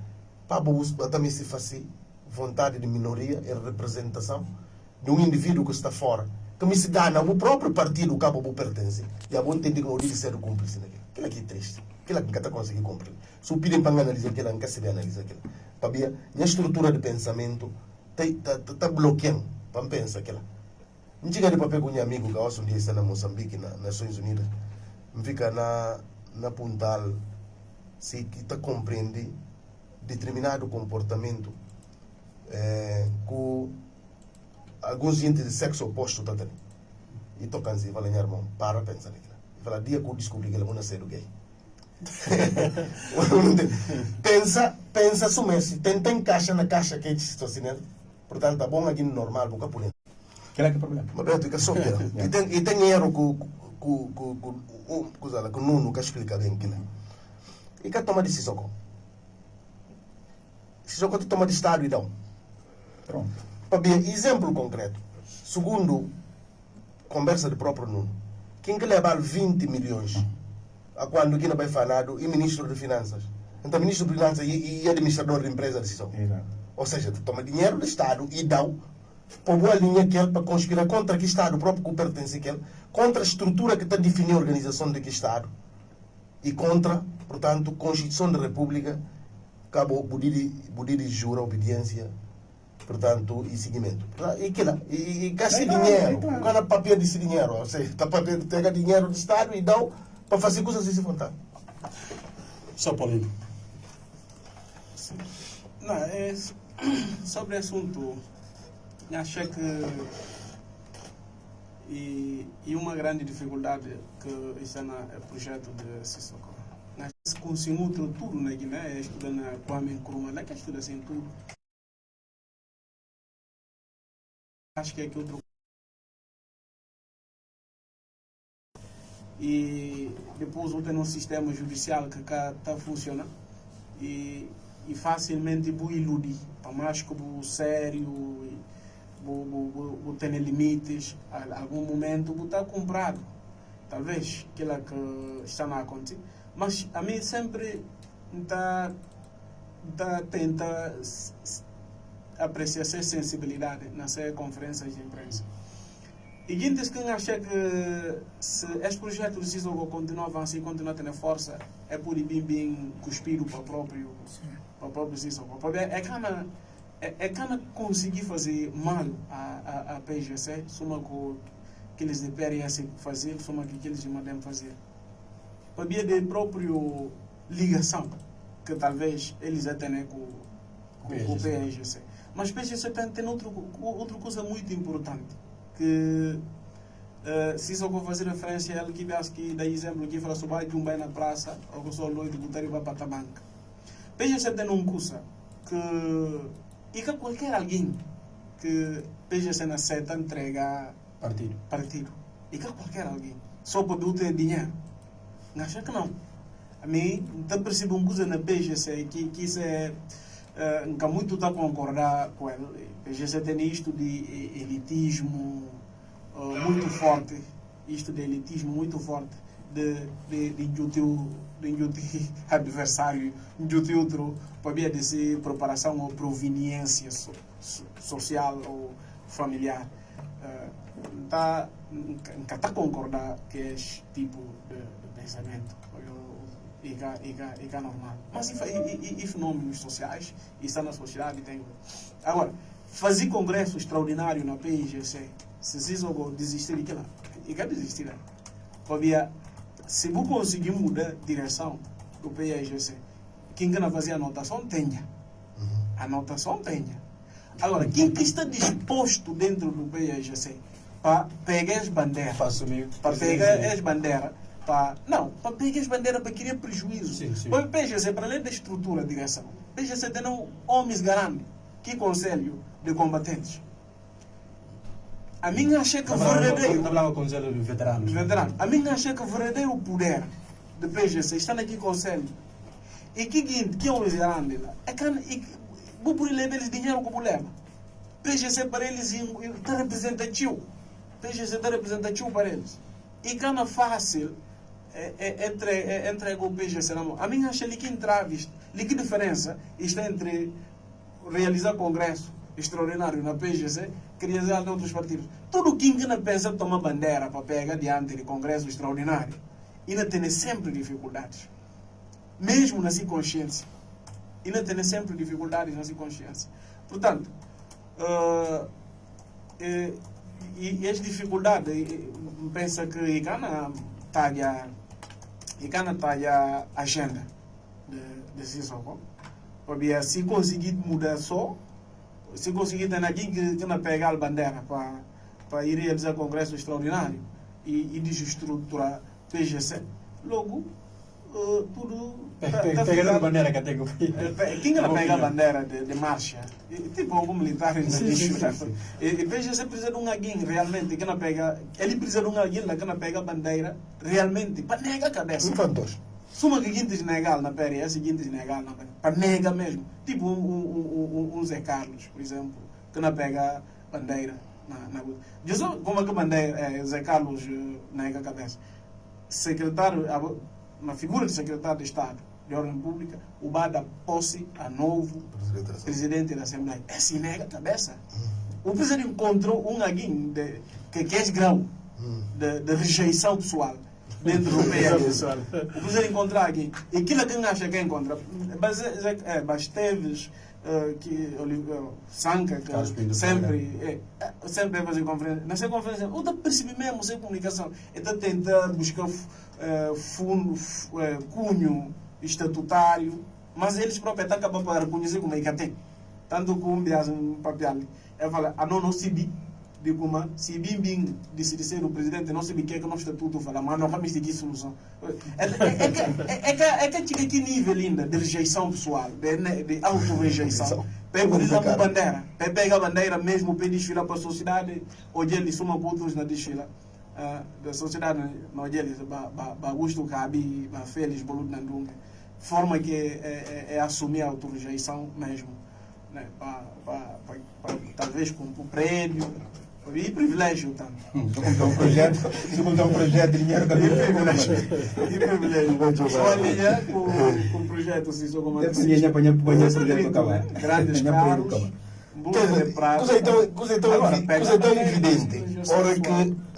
para também se fazer vontade de minoria e representação de um indivíduo que está fora, que me se gana o próprio partido que a bobo pertence e a bobo entende que não deve ser o cúmplice naquilo. Aquilo aqui é triste. Aquilo aqui não está conseguindo cumprir. Se o pedem para analisar aquilo, não quer saber analisar aquilo. Para ver, a estrutura de pensamento está bloqueando para pensar aquilo. Não chega de papel com um amigo que hoje um dia está na Moçambique, nas Nações Unidas, fica na puntal, se que está compreende determinado comportamento com alguns gente de sexo oposto está tendo. E tocam assim, fala, irmão, para pensar naquilo. Fala, dia que eu descobri que ele é um ser gay. pensa sumesse, tenta encaixar na caixa que está assim, portanto, tá bom aqui normal, boca por dentro. Que é que é o problema? Mas Beto, que é só e tem erro que o Nuno que explica bem aquilo. E que toma decisão. Decisão que toma de Estado e não. Pronto. Para ver, exemplo concreto. Segundo conversa do próprio Nuno, quem que leva 20 milhões a quando que não vai falado e ministro de Finanças. Então, ministro de Finanças e administrador de empresa de decisão. Exato. Ou seja, tu toma dinheiro do Estado e dá para boa linha que ele para conspirar contra que Estado próprio que pertence que ele, contra a estrutura que está a definir a organização de que Estado e contra, portanto, a Constituição da República acabou poder jurar obediência, portanto, e seguimento. E gasta dinheiro, o cara papel desse dinheiro, ou seja, está papel de pegar dinheiro do Estado e dá para fazer coisas desse vontade. Só Paulino. Não, sobre o assunto, acho que e uma grande dificuldade que está no projeto de Sissoko. Se conseguimos tudo na Guiné, estuda na Kwame Nkrumah, lá que estuda assim tudo. Acho que é que outro. E depois tem um sistema judicial que está funcionando e facilmente vou iludir. Para mais que o sério, vou ter limites, a algum momento vou estar comprado. Talvez aquilo que está a acontecer. Mas a mim sempre tenta apreciar essa sensibilidade nas conferências de imprensa. E gente que acha que se este projeto de Sissoko continua a avançar e continua a ter força, é por bem cuspido para o próprio Sissoko. É que conseguir fazer mal a PGC, soma que eles deveriam fazer, soma que eles devem fazer. Para de própria ligação que talvez eles tenham com o PGC. Mas o PGC tem outra coisa muito importante, que se só vou fazer referência a ele que acho que dá exemplo que fala sobre um bem na praça, ou que só noite botar e vai para a banca. PGC tem uma coisa que qualquer alguém que PGC aceita entregar partido. E que qualquer alguém só pode ter dinheiro. Acho que não. A mim, não percebo uma coisa na PGC que isso é. Nunca muito está a concordar com ele. PGC tem isto de elitismo muito forte. Isto de elitismo muito forte. De teu adversário, de outro, para de ser preparação ou proveniência social ou familiar. Nunca está a concordar com este tipo de pensamento. E é normal. Mas e fenômenos sociais, e está na sociedade. Agora, fazer congresso extraordinário na PIGC, se Sissoko desistir daquilo, e quer desistir. Se você conseguir mudar a direção do PIGC, quem quer fazer a anotação, tenha. A anotação, tenha. Agora, quem que está disposto dentro do PIGC para pegar as bandeiras, para pegar as bandeiras, para pegar as bandeiras para criar prejuízo. O PGC, para além da estrutura de direção, o PGC tem homens garantes, que conselho de combatentes. A minha acha que verdadeiro. A minha acha que verdadeiro poder do PGC está naquele conselho. E que homens garantes lá? É que vou por eles dinheiro que leva. PGC para eles está representativo. PGC está representativo para eles. E que não é fácil. Entrega o PGC na mão. A minha acha que entrevista, que diferença está entre realizar congresso extraordinário na PGC e realizar em outros partidos. Todo quem não pensa em tomar bandeira para pegar diante de congresso extraordinário ainda tem sempre dificuldades. Mesmo na sua consciência. Ainda tem sempre dificuldades na sua consciência. Portanto, e as dificuldades, pensa que está a agenda de Sissoko. Se conseguir mudar só, se conseguir ter alguém que não pegar a bandeira para ir realizar congresso extraordinário e desestruturar PGC, logo tudo pegar a bandeira que tem quem não pega a bandeira de marcha, tipo algum militar e PGC precisa de alguém realmente que não pega, ele precisa de alguém que não pega a bandeira realmente para negar a cabeça. Suma que quintes negar na pele, é seguinte negar na pele, para negar mesmo. Tipo um Zé Carlos, por exemplo, que não pega a bandeira na rua. Como é que a bandeira Zé Carlos nega a cabeça? Secretário, na figura de secretário de Estado de Ordem Pública, o bada posse a novo presidente da Assembleia. Esse nega a cabeça. O presidente encontrou alguém que é grau de rejeição pessoal. dentro do PS. O Cruzeiro encontrar aqui. E aquilo que acha que encontra. Basteves, Sanca, que sempre fazer conferência. Nessa conferência, eu estou percebendo mesmo sem comunicação. Então tentar buscar cunho estatutário, mas eles próprios acabam por reconhecer como é que tem. Tanto que um bias um papel, eu falo, não se bi, de como se bim decide ser o presidente, não se bi que é que no estatuto fala, mas não vamos seguir solução. É que nível ainda de rejeição pessoal, de auto-rejeição. Pega, por exemplo, a bandeira. Pega a bandeira mesmo para desfilar para a sociedade, hoje eles são outros na desfila. Da sociedade, não eles, Augusto Cabi, Félix Boludo Nandunga. Forma que é assumir a auto-rejeição mesmo. Né? Talvez com o prédio e privilégio também. Se montar um projeto de dinheiro, e privilégio. Só alinhar com o projeto, se só como grandes carros, bolsa de prazo. Coisa tão evidente,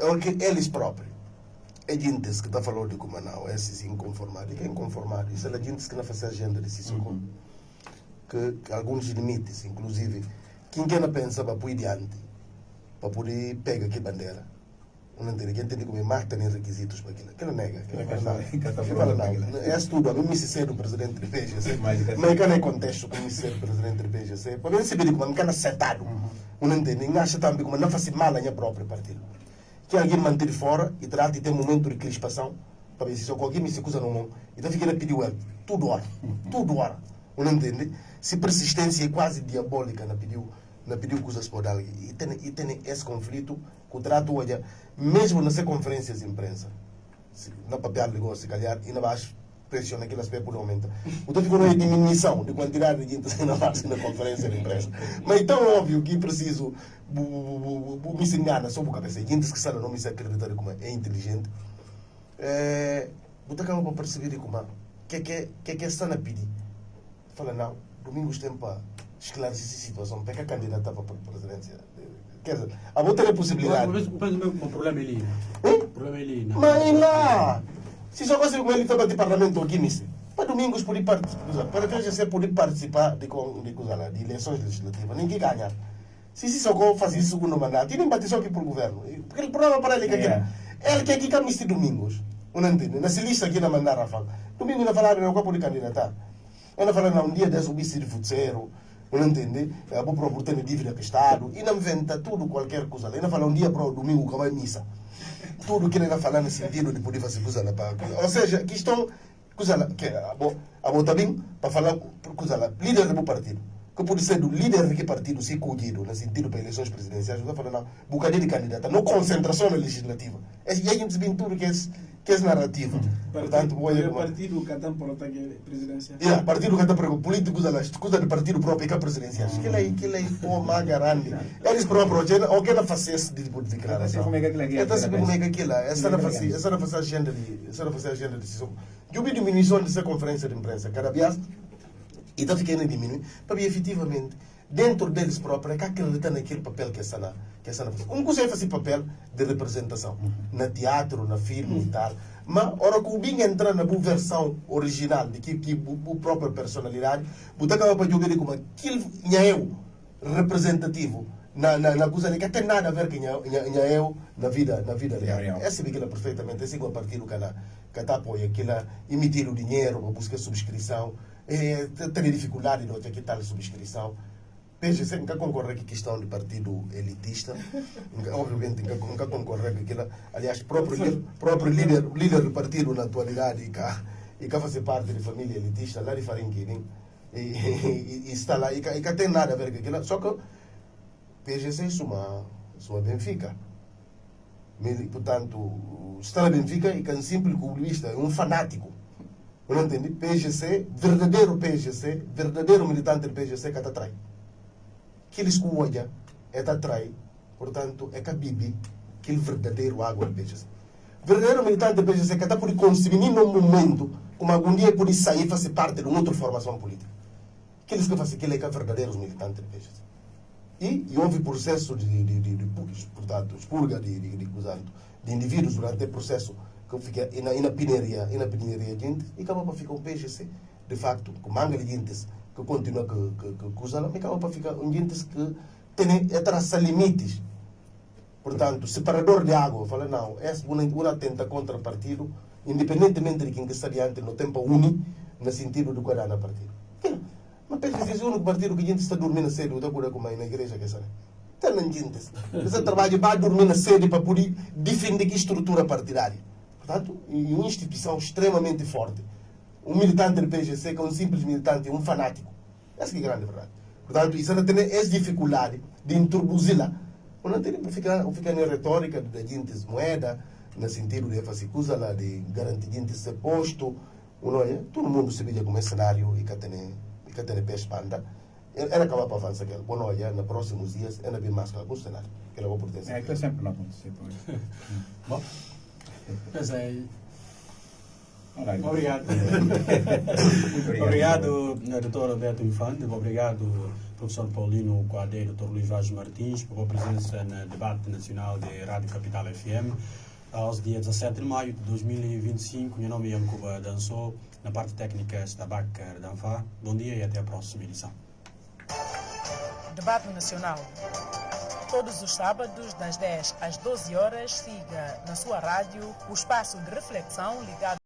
ora que eles próprios. É gente que está falando de como não, esses inconformados. E quem é inconformado? Isso é a gente que não faz agenda de Sissoko. Que alguns limites, inclusive, quem quer pensar para ir adiante, para poder pegar aqui bandeira. Não entende? Quem tem como marca tem requisitos para aquilo. Aquilo nega. Aquilo fala não. É tudo. A mim me ser o presidente do PGC. Mas que não é contexto como me ser o presidente do PGC. Para mim se ver como me quer acertado. Não entende? Não acha também como não faz mal a minha própria partido. Que alguém manter fora e trata de ter um momento de crispação. Para ver se só alguém me se acusa no mundo. Então fica a pedir o tudo hora. Tudo hora. Não entende? Se persistência é quase diabólica na pediu coisas por alguém. E tem esse conflito que o trato olha, mesmo nas conferências de imprensa, na papel de se calhar, e na baixa pressiona aquele aspecto por aumenta. Então ficou uma diminuição de quantidade de gente na base na conferência de imprensa. Mas é tão óbvio que preciso me se engana sobre a cabeça. Gente que sabe não me se acreditar como é inteligente. Você acaba por perceber como que está na pedir. Fala, não, Domingos tem para esclarecer essa situação, para que a candidata para a presidência. Quer dizer, a boa ter a possibilidade. O problema é ali. O problema é ali. Mas lá, se só consegue com ele estava de parlamento aqui, nisso. Para Domingos poder participar, para a PGC poder participar de eleições legislativas, ninguém ganha. Se só faz isso segundo mandato, ele bate só aqui para o governo. Porque o problema para ele é que ele quer que camiste Domingos. Não entende? Nessa lista aqui na mandar a falar. Domingos não falaram, não pode candidatar. Ela fala, não, um dia desse o bicho de futebol, não entende? Eu vou procurar ter dívida com o Estado, e não inventa tudo, qualquer coisa. Ela fala, um dia para o domingo que vai missa. Tudo que ela fala no sentido de poder fazer coisa lá para. Ou seja, questão, coisa lá, que a boa bem para falar, coisa lá, líder do partido. Que pode ser do líder daquele partido, se colhido, no sentido para eleições presidenciais, está falando, não, bocadinho de candidata, não concentração legislativa. E aí a gente vê tudo que é narrativa. Portanto, o partido que está por ataque presidencial. O partido que está por políticos, coisa do partido próprio que é presidencial. Que é o grande. Eles próprios, ou que não fazem esse tipo de declaração. Como é que aquilo é? Essa não faz agenda de decisão. Eu vi diminuição dessa conferência de imprensa, cada vez. E está ficando a diminuir, para efetivamente, dentro deles próprios, que acreditam naquele papel que essa na faz. Como consegue fazer papel de representação? Na teatro, na filme e tal. Mas, ora que o bem entrar na boa versão original, de que a própria personalidade, você acaba para jogar como aquele eu representativo, na coisa que tem nada a ver com eu na vida real. Essa é aquilo perfeitamente, esse é o partido que está apoia, que emitir o dinheiro, para buscar subscrição, tem dificuldade de ter que tal subscrição. PGC nunca concorre com a questão de partido elitista, obviamente nunca concorre com aquilo. Aliás, próprio líder do partido na atualidade e que faz parte da família elitista, lá de Farinquirim, e está lá, e que tem nada a ver com aquilo. Só que PGC é uma Benfica. Portanto, está na Benfica e que é um simples clubista, é um fanático. Não entende? PGC, verdadeiro militante do PGC que está atrás. Que eles olham, é atrás, portanto, é que bibi, aquele verdadeiro água do PGC. Verdadeiro militante do PGC que está por conseguir num momento, como algum dia pode sair e fazer parte de uma outra formação política. Aqueles que fazem aquilo é que é verdadeiros militantes do PGC. E houve processo portanto, expurga de indivíduos durante o processo que fica na pineria, gente, e acaba para ficar um PGC, de facto, com manga de gente que continua que usa, mas acaba para ficar um gente que tem traça limites. Portanto, separador de água, fala não, essa uma tenta contrapartido, independentemente de quem que está diante no tempo uni, no sentido do guardar na partido. Mas PGC é o único partido que a gente está dormindo cedo, está como aí na igreja, que sabe? Tem gente, esse trabalho vai dormir cedo para poder defender que estrutura partidária. Portanto, é uma instituição extremamente forte. Um militante do PGC que é um simples militante, um fanático. Essa que é a grande verdade. Portanto, isso não tem essa dificuldade de introduzi-la. Não tem ficar na retórica da gente moeda, no sentido de fazer coisa lá, de garantir gente ser posto. Todo mundo se vê como cenário e que tem pé espanda. Ela acaba para avançar aquela. Bom, olha, nos próximos dias, ela vem mais com o cenário. Que ela vai por ter. Que sempre não aconteceu. Bom, pois é. Obrigado. Muito obrigado, Dr. Alberto Infante. Obrigado, professor Paulino Coade e Dr. Luís Vaz Martins, pela presença no debate nacional de Rádio Capital FM. Aos dia 17 de maio de 2025, meu nome é Yankuba Dançou. Na parte técnica está Bakar Danfa. Bom dia e até a próxima edição. Debate nacional. Todos os sábados, das 10 às 12 horas, siga na sua rádio o espaço de reflexão ligado